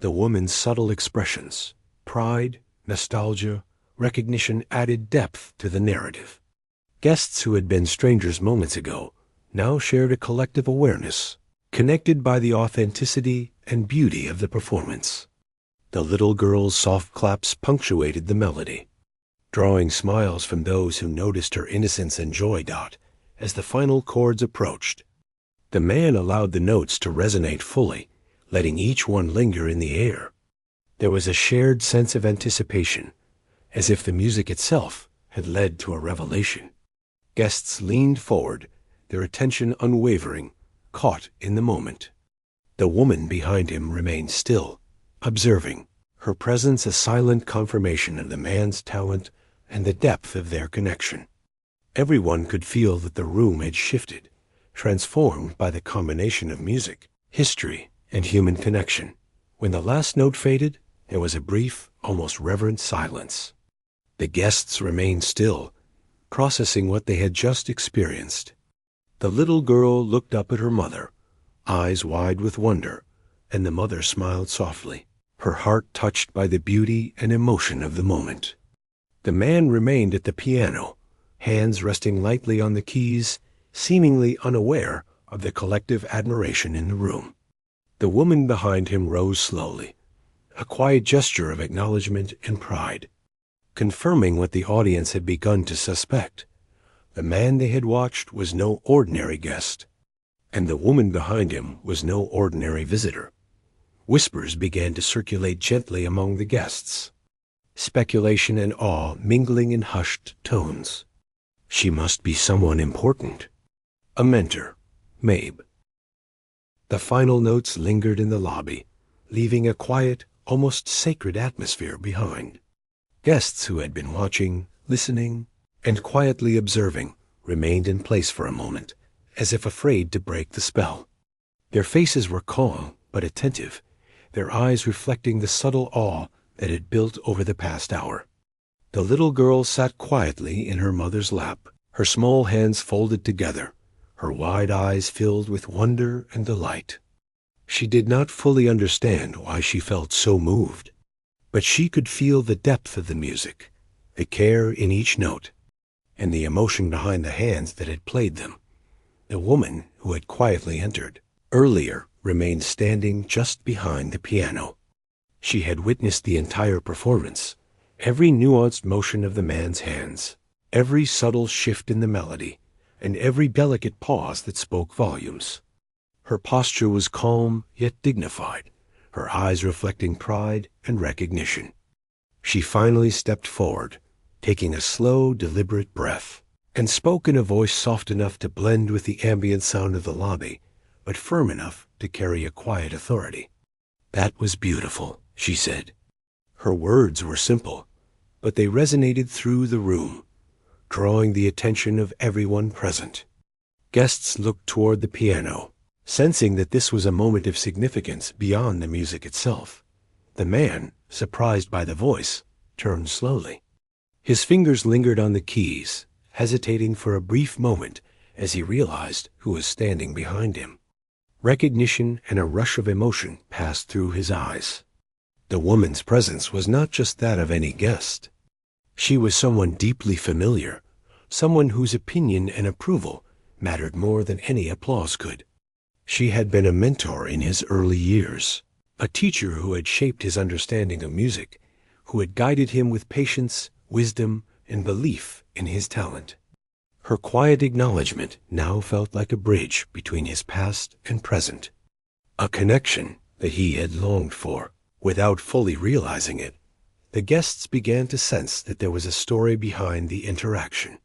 [SPEAKER 1] The woman's subtle expressions, pride, nostalgia, recognition added depth to the narrative. Guests who had been strangers moments ago now shared a collective awareness, connected by the authenticity and beauty of the performance. The little girl's soft claps punctuated the melody, drawing smiles from those who noticed her innocence and joy. As the final chords approached, the man allowed the notes to resonate fully, letting each one linger in the air. There was a shared sense of anticipation, as if the music itself had led to a revelation. Guests leaned forward, their attention unwavering, caught in the moment. The woman behind him remained still, observing, her presence a silent confirmation of the man's talent and the depth of their connection. Everyone could feel that the room had shifted, transformed by the combination of music, history, and human connection. When the last note faded, there was a brief, almost reverent silence. The guests remained still, processing what they had just experienced. The little girl looked up at her mother, eyes wide with wonder, and the mother smiled softly, her heart touched by the beauty and emotion of the moment. The man remained at the piano, hands resting lightly on the keys, seemingly unaware of the collective admiration in the room. The woman behind him rose slowly, a quiet gesture of acknowledgement and pride, confirming what the audience had begun to suspect. The man they had watched was no ordinary guest, and the woman behind him was no ordinary visitor. Whispers began to circulate gently among the guests, speculation and awe mingling in hushed tones. She must be someone important. A mentor, maybe. The final notes lingered in the lobby, leaving a quiet, almost sacred atmosphere behind. Guests who had been watching, listening, and quietly observing remained in place for a moment, as if afraid to break the spell. Their faces were calm but attentive, their eyes reflecting the subtle awe that had built over the past hour. The little girl sat quietly in her mother's lap, her small hands folded together, her wide eyes filled with wonder and delight. She did not fully understand why she felt so moved, but she could feel the depth of the music, the care in each note, and the emotion behind the hands that had played them. The woman who had quietly entered earlier remained standing just behind the piano. She had witnessed the entire performance, every nuanced motion of the man's hands, every subtle shift in the melody, and every delicate pause that spoke volumes. Her posture was calm yet dignified, her eyes reflecting pride and recognition. She finally stepped forward, taking a slow, deliberate breath, and spoke in a voice soft enough to blend with the ambient sound of the lobby, but firm enough to carry a quiet authority. "That was beautiful," she said. Her words were simple, but they resonated through the room, drawing the attention of everyone present. Guests looked toward the piano, sensing that this was a moment of significance beyond the music itself. The man, surprised by the voice, turned slowly. His fingers lingered on the keys, hesitating for a brief moment as he realized who was standing behind him. Recognition and a rush of emotion passed through his eyes. The woman's presence was not just that of any guest. She was someone deeply familiar, someone whose opinion and approval mattered more than any applause could. She had been a mentor in his early years, a teacher who had shaped his understanding of music, who had guided him with patience, wisdom, and belief in his talent. Her quiet acknowledgement now felt like a bridge between his past and present, a connection that he had longed for. Without fully realizing it, the guests began to sense that there was a story behind the interaction.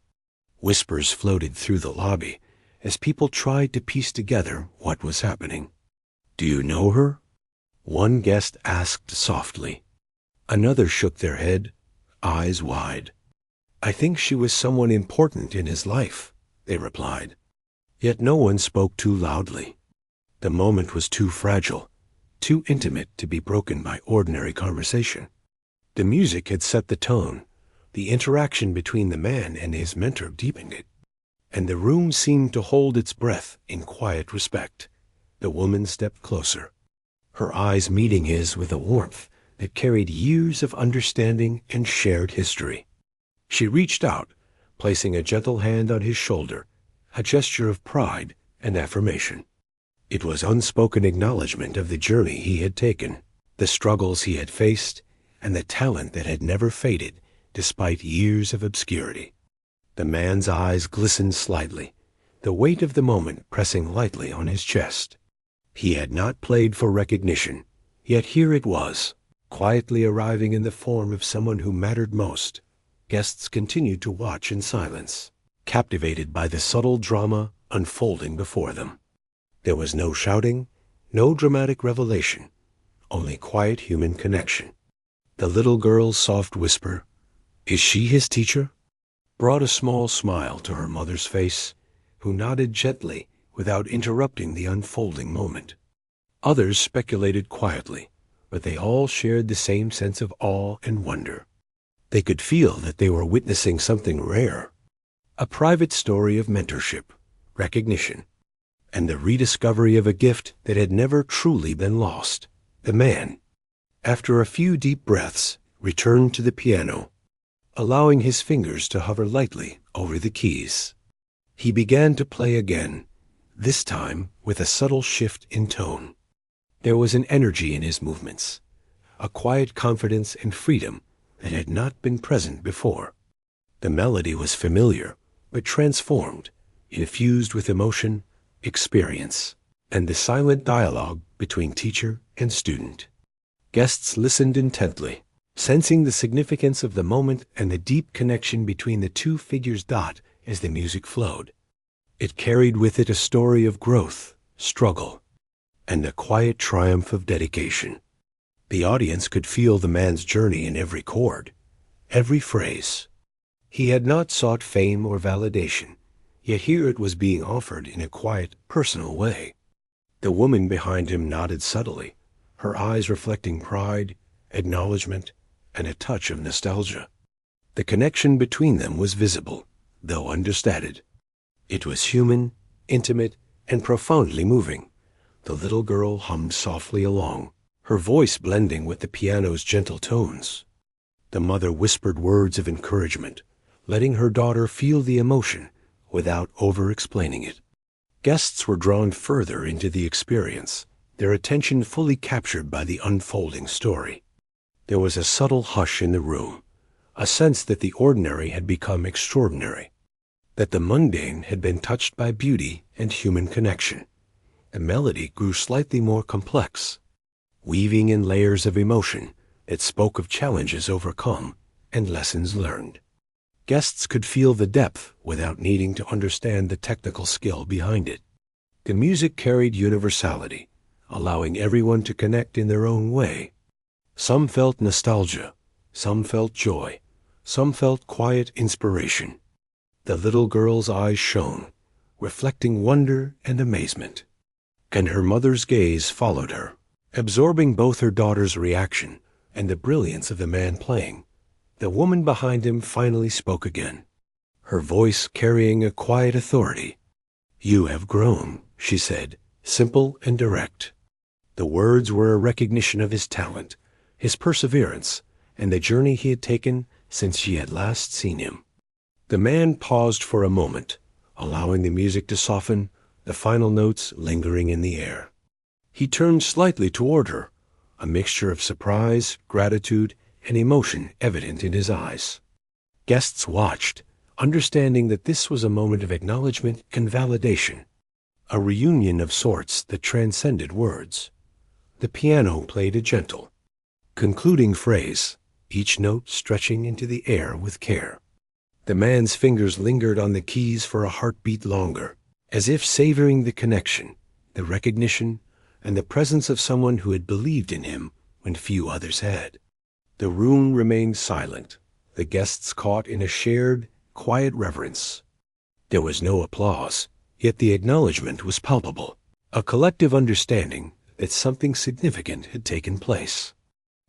[SPEAKER 1] Whispers floated through the lobby as people tried to piece together what was happening. "Do you know her?" one guest asked softly. Another shook their head, eyes wide. "I think she was someone important in his life," they replied. Yet no one spoke too loudly. The moment was too fragile, too intimate to be broken by ordinary conversation. The music had set the tone, the interaction between the man and his mentor deepened it, and the room seemed to hold its breath in quiet respect. The woman stepped closer, her eyes meeting his with a warmth that carried years of understanding and shared history. She reached out, placing a gentle hand on his shoulder, a gesture of pride and affirmation. It was unspoken acknowledgement of the journey he had taken, the struggles he had faced, and the talent that had never faded despite years of obscurity. The man's eyes glistened slightly, the weight of the moment pressing lightly on his chest. He had not played for recognition, yet here it was, quietly arriving in the form of someone who mattered most. Guests continued to watch in silence, captivated by the subtle drama unfolding before them. There was no shouting, no dramatic revelation, only quiet human connection. The little girl's soft whisper, "Is she his teacher?" brought a small smile to her mother's face, who nodded gently without interrupting the unfolding moment. Others speculated quietly, but they all shared the same sense of awe and wonder. They could feel that they were witnessing something rare, a private story of mentorship, recognition, and the rediscovery of a gift that had never truly been lost. The man, after a few deep breaths, returned to the piano, allowing his fingers to hover lightly over the keys. He began to play again, this time with a subtle shift in tone. There was an energy in his movements, a quiet confidence and freedom that had not been present before. The melody was familiar, but transformed, infused with emotion, experience, and the silent dialogue between teacher and student. Guests listened intently, sensing the significance of the moment and the deep connection between the two figures. As the music flowed, it carried with it a story of growth, struggle, and a quiet triumph of dedication. The audience could feel the man's journey in every chord, every phrase. He had not sought fame or validation, yet here it was being offered in a quiet, personal way. The woman behind him nodded subtly, her eyes reflecting pride, acknowledgement, and a touch of nostalgia. The connection between them was visible, though understated. It was human, intimate, and profoundly moving. The little girl hummed softly along, her voice blending with the piano's gentle tones. The mother whispered words of encouragement, letting her daughter feel the emotion without over-explaining it. Guests were drawn further into the experience, their attention fully captured by the unfolding story. There was a subtle hush in the room, a sense that the ordinary had become extraordinary, that the mundane had been touched by beauty and human connection. The melody grew slightly more complex, weaving in layers of emotion that spoke of challenges overcome and lessons learned. Guests could feel the depth without needing to understand the technical skill behind it. The music carried universality, allowing everyone to connect in their own way. Some felt nostalgia, some felt joy, some felt quiet inspiration. The little girl's eyes shone, reflecting wonder and amazement, and her mother's gaze followed her, absorbing both her daughter's reaction and the brilliance of the man playing. The woman behind him finally spoke again, her voice carrying a quiet authority. "You have grown," she said, simple and direct. The words were a recognition of his talent, his perseverance, and the journey he had taken since she had last seen him. The man paused for a moment, allowing the music to soften, the final notes lingering in the air. He turned slightly toward her, a mixture of surprise, gratitude, and emotion evident in his eyes. Guests watched, understanding that this was a moment of acknowledgement and validation, a reunion of sorts that transcended words. The piano played a gentle, concluding phrase, each note stretching into the air with care. The man's fingers lingered on the keys for a heartbeat longer, as if savoring the connection, the recognition, and the presence of someone who had believed in him when few others had. The room remained silent, the guests caught in a shared, quiet reverence. There was no applause, yet the acknowledgement was palpable, a collective understanding that something significant had taken place.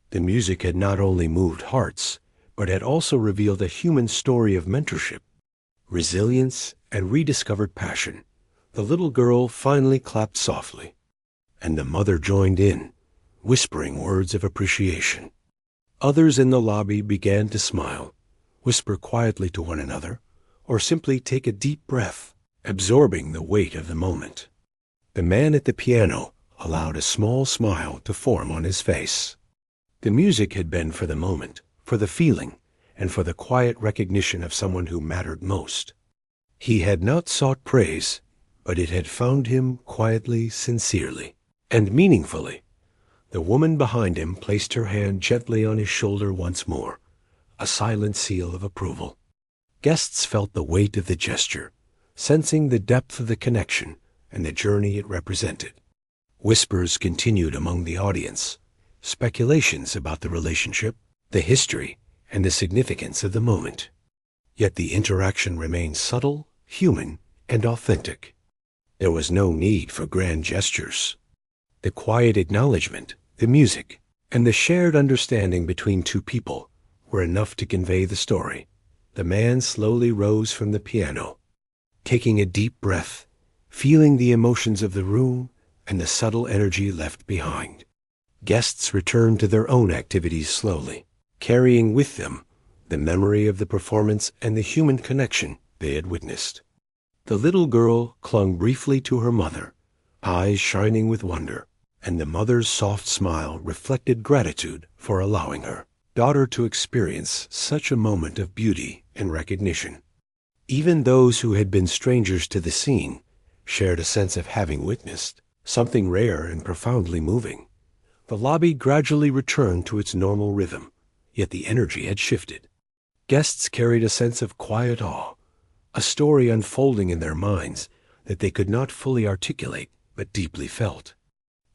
[SPEAKER 1] The music had not only moved hearts, but had also revealed a human story of mentorship, resilience, and rediscovered passion. The little girl finally clapped softly, and the mother joined in, whispering words of appreciation. Others in the lobby began to smile, whisper quietly to one another, or simply take a deep breath, absorbing the weight of the moment. The man at the piano allowed a small smile to form on his face. The music had been for the moment, for the feeling, and for the quiet recognition of someone who mattered most. He had not sought praise, but it had found him quietly, sincerely, and meaningfully. The woman behind him placed her hand gently on his shoulder once more, a silent seal of approval. Guests felt the weight of the gesture, sensing the depth of the connection and the journey it represented. Whispers continued among the audience, speculations about the relationship, the history, and the significance of the moment. yet the interaction remained subtle, human, and authentic. There was no need for grand gestures. The quiet acknowledgement, the music, and the shared understanding between two people were enough to convey the story. The man slowly rose from the piano, taking a deep breath, feeling the emotions of the room and the subtle energy left behind. Guests returned to their own activities slowly, carrying with them the memory of the performance and the human connection they had witnessed. The little girl clung briefly to her mother, eyes shining with wonder, and the mother's soft smile reflected gratitude for allowing her daughter to experience such a moment of beauty and recognition. Even those who had been strangers to the scene shared a sense of having witnessed something rare and profoundly moving. The lobby gradually returned to its normal rhythm, yet the energy had shifted. Guests carried a sense of quiet awe, a story unfolding in their minds that they could not fully articulate but deeply felt.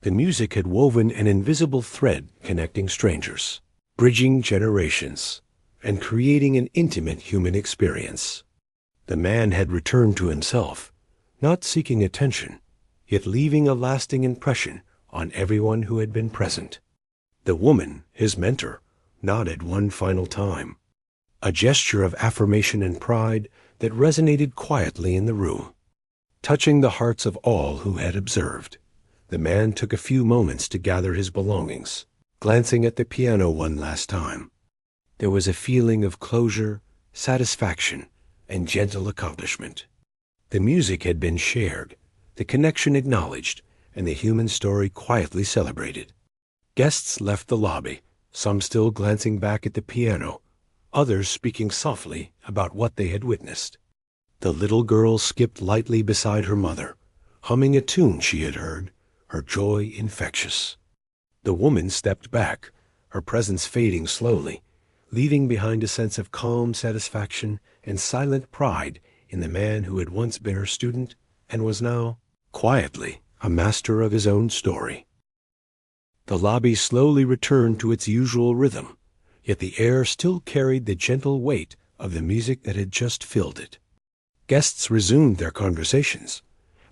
[SPEAKER 1] The music had woven an invisible thread connecting strangers, bridging generations, and creating an intimate human experience. The man had returned to himself, not seeking attention, yet leaving a lasting impression on everyone who had been present. The woman, his mentor, nodded one final time, a gesture of affirmation and pride that resonated quietly in the room. Touching the hearts of all who had observed, the man took a few moments to gather his belongings, glancing at the piano one last time. There was a feeling of closure, satisfaction, and gentle accomplishment. The music had been shared, the connection acknowledged, and the human story quietly celebrated. Guests left the lobby, some still glancing back at the piano, others speaking softly about what they had witnessed. The little girl skipped lightly beside her mother, humming a tune she had heard, her joy infectious. The woman stepped back, her presence fading slowly, leaving behind a sense of calm satisfaction and silent pride in the man who had once been her student and was now, quietly, a master of his own story. The lobby slowly returned to its usual rhythm, yet the air still carried the gentle weight of the music that had just filled it. Guests resumed their conversations,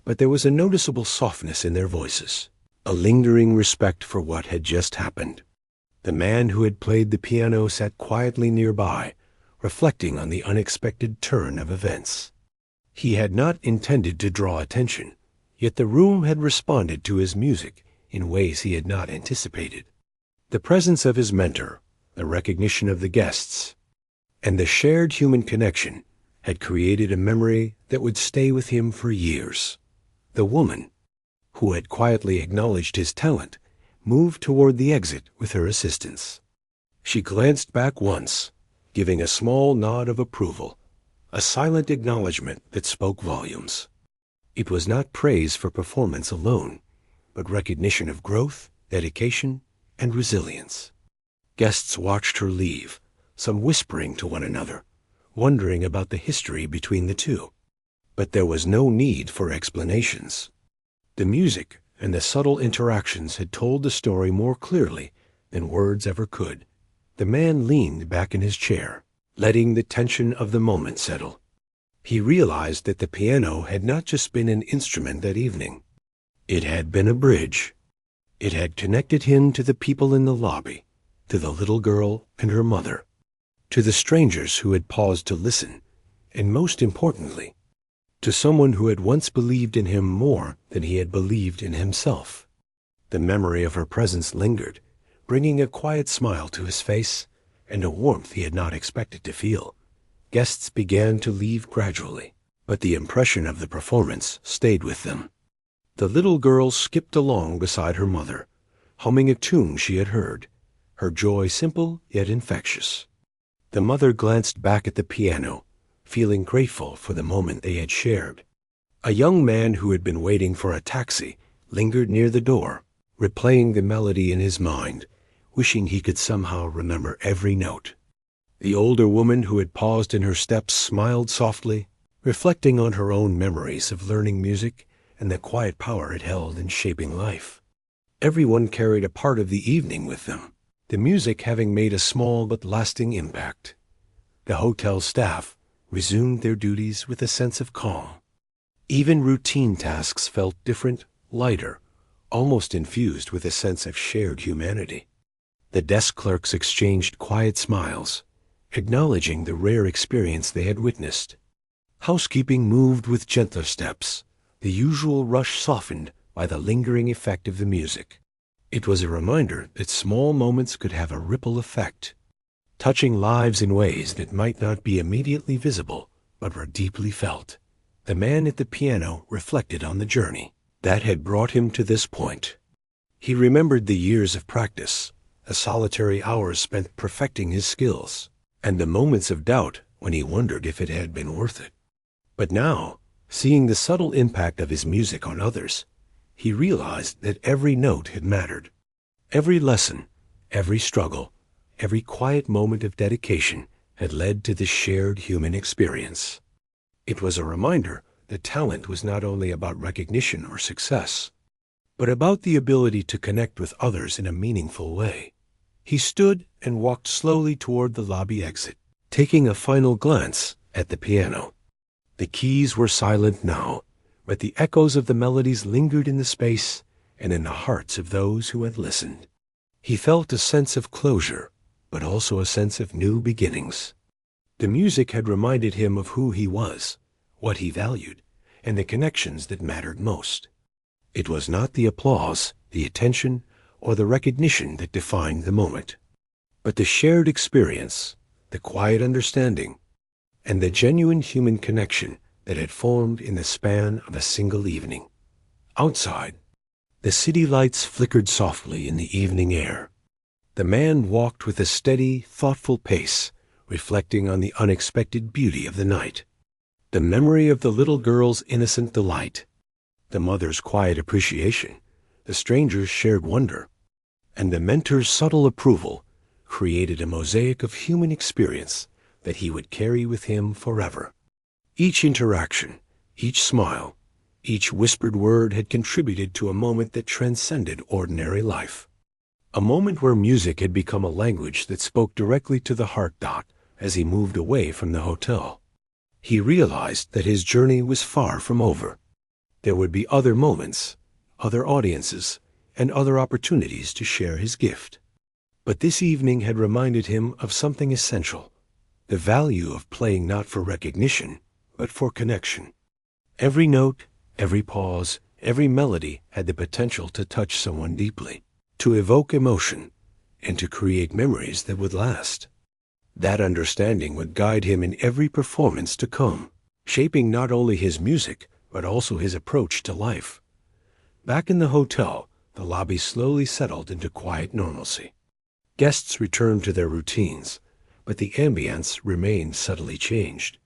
[SPEAKER 1] but there was a noticeable softness in their voices, a lingering respect for what had just happened. The man who had played the piano sat quietly nearby, reflecting on the unexpected turn of events. He had not intended to draw attention, yet the room had responded to his music in ways he had not anticipated. The presence of his mentor, the recognition of the guests, and the shared human connection had created a memory that would stay with him for years. The woman, who had quietly acknowledged his talent, moved toward the exit with her assistants. She glanced back once, giving a small nod of approval, a silent acknowledgement that spoke volumes. It was not praise for performance alone, but recognition of growth, dedication, and resilience. Guests watched her leave, some whispering to one another, wondering about the history between the two. But there was no need for explanations. The music and the subtle interactions had told the story more clearly than words ever could. The man leaned back in his chair, letting the tension of the moment settle. He realized that the piano had not just been an instrument that evening. It had been a bridge. It had connected him to the people in the lobby, to the little girl and her mother, to the strangers who had paused to listen, and most importantly, to someone who had once believed in him more than he had believed in himself. The memory of her presence lingered, bringing a quiet smile to his face and a warmth he had not expected to feel. Guests began to leave gradually, but the impression of the performance stayed with them. The little girl skipped along beside her mother, humming a tune she had heard, her joy simple yet infectious. The mother glanced back at the piano, feeling grateful for the moment they had shared. A young man who had been waiting for a taxi lingered near the door, replaying the melody in his mind, wishing he could somehow remember every note. The older woman who had paused in her steps smiled softly, reflecting on her own memories of learning music and the quiet power it held in shaping life. Everyone carried a part of the evening with them, the music having made a small but lasting impact. The hotel staff, resumed their duties with a sense of calm. Even routine tasks felt different, lighter, almost infused with a sense of shared humanity. The desk clerks exchanged quiet smiles, acknowledging the rare experience they had witnessed. Housekeeping moved with gentler steps, the usual rush softened by the lingering effect of the music. It was a reminder that small moments could have a ripple effect, touching lives in ways that might not be immediately visible, but were deeply felt. The man at the piano reflected on the journey that had brought him to this point. He remembered the years of practice, the solitary hours spent perfecting his skills, and the moments of doubt when he wondered if it had been worth it. But now, seeing the subtle impact of his music on others, he realized that every note had mattered. Every lesson, every struggle, every quiet moment of dedication had led to this shared human experience. It was a reminder that talent was not only about recognition or success, but about the ability to connect with others in a meaningful way. He stood and walked slowly toward the lobby exit, taking a final glance at the piano. The keys were silent now, but the echoes of the melodies lingered in the space and in the hearts of those who had listened. He felt a sense of closure, but also a sense of new beginnings. The music had reminded him of who he was, what he valued, and the connections that mattered most. It was not the applause, the attention, or the recognition that defined the moment, but the shared experience, the quiet understanding, and the genuine human connection that had formed in the span of a single evening. Outside, the city lights flickered softly in the evening air. The man walked with a steady, thoughtful pace, reflecting on the unexpected beauty of the night. The memory of the little girl's innocent delight, the mother's quiet appreciation, the stranger's shared wonder, and the mentor's subtle approval created a mosaic of human experience that he would carry with him forever. Each interaction, each smile, each whispered word had contributed to a moment that transcended ordinary life. A moment where music had become a language that spoke directly to the heart. As he moved away from the hotel, he realized that his journey was far from over. There would be other moments, other audiences, and other opportunities to share his gift. But this evening had reminded him of something essential, the value of playing not for recognition, but for connection. Every note, every pause, every melody had the potential to touch someone deeply, to evoke emotion, and to create memories that would last. That understanding would guide him in every performance to come, shaping not only his music, but also his approach to life. Back in the hotel, the lobby slowly settled into quiet normalcy. Guests returned to their routines, but the ambience remained subtly changed.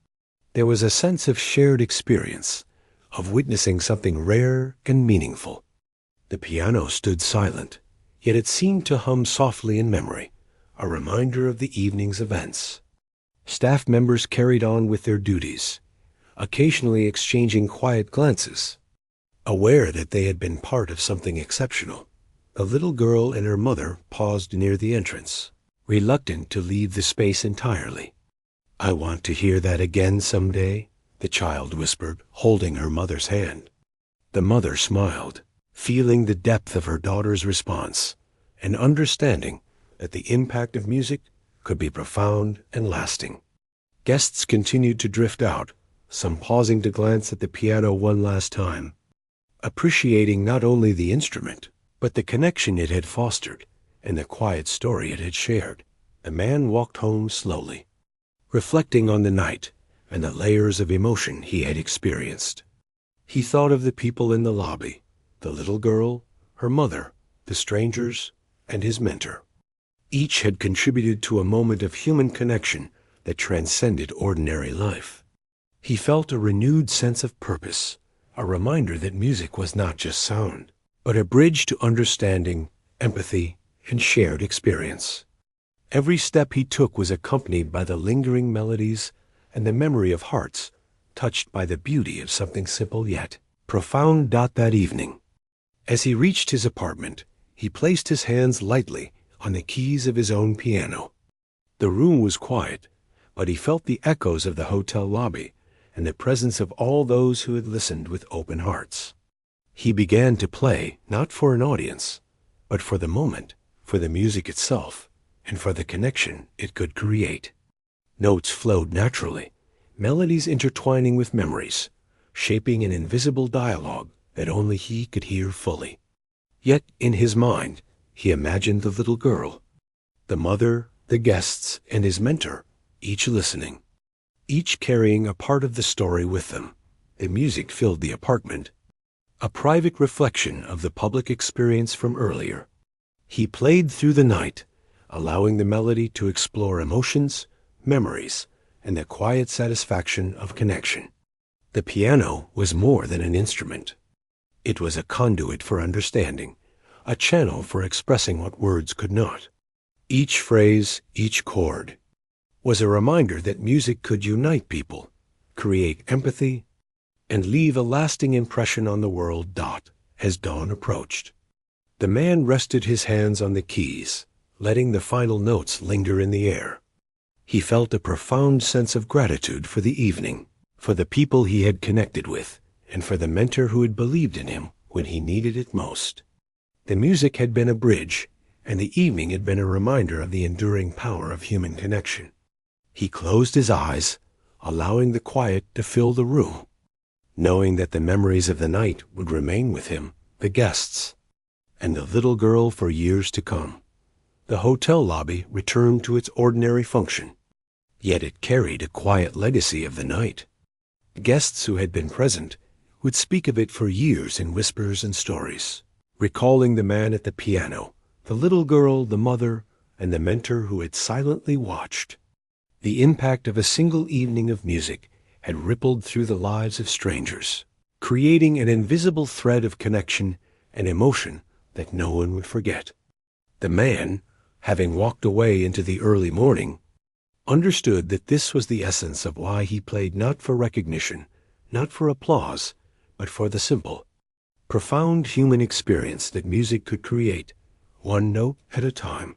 [SPEAKER 1] There was a sense of shared experience, of witnessing something rare and meaningful. The piano stood silent, yet it seemed to hum softly in memory, a reminder of the evening's events. Staff members carried on with their duties, occasionally exchanging quiet glances, aware that they had been part of something exceptional. The little girl and her mother paused near the entrance, reluctant to leave the space entirely. "I want to hear that again someday," the child whispered, holding her mother's hand. The mother smiled, feeling the depth of her daughter's response, and understanding that the impact of music could be profound and lasting. Guests continued to drift out, some pausing to glance at the piano one last time, appreciating not only the instrument, but the connection it had fostered and the quiet story it had shared. The man walked home slowly, reflecting on the night and the layers of emotion he had experienced. He thought of the people in the lobby, the little girl, her mother, the strangers, and his mentor. Each had contributed to a moment of human connection that transcended ordinary life. He felt a renewed sense of purpose, a reminder that music was not just sound, but a bridge to understanding, empathy, and shared experience. Every step he took was accompanied by the lingering melodies and the memory of hearts touched by the beauty of something simple yet profound. That evening, as he reached his apartment, he placed his hands lightly on the keys of his own piano. The room was quiet, but he felt the echoes of the hotel lobby and the presence of all those who had listened with open hearts. He began to play not for an audience, but for the moment, for the music itself, and for the connection it could create. Notes flowed naturally, melodies intertwining with memories, shaping an invisible dialogue that only he could hear fully. Yet in his mind, he imagined the little girl, the mother, the guests, and his mentor, each listening, each carrying a part of the story with them. The music filled the apartment, a private reflection of the public experience from earlier. He played through the night, allowing the melody to explore emotions, memories, and the quiet satisfaction of connection. The piano was more than an instrument. It was a conduit for understanding, a channel for expressing what words could not. Each phrase, each chord, was a reminder that music could unite people, create empathy, and leave a lasting impression on the world. As dawn approached, the man rested his hands on the keys, letting the final notes linger in the air. He felt a profound sense of gratitude for the evening, for the people he had connected with, and for the mentor who had believed in him when he needed it most. The music had been a bridge, and the evening had been a reminder of the enduring power of human connection. He closed his eyes, allowing the quiet to fill the room, knowing that the memories of the night would remain with him, the guests, and the little girl for years to come. The hotel lobby returned to its ordinary function, yet it carried a quiet legacy of the night. Guests who had been present would speak of it for years in whispers and stories, recalling the man at the piano, the little girl, the mother, and the mentor who had silently watched. The impact of a single evening of music had rippled through the lives of strangers, creating an invisible thread of connection and emotion that no one would forget. The man, having walked away into the early morning, understood that this was the essence of why he played, not for recognition, not for applause, but for the simple, profound human experience that music could create, one note at a time.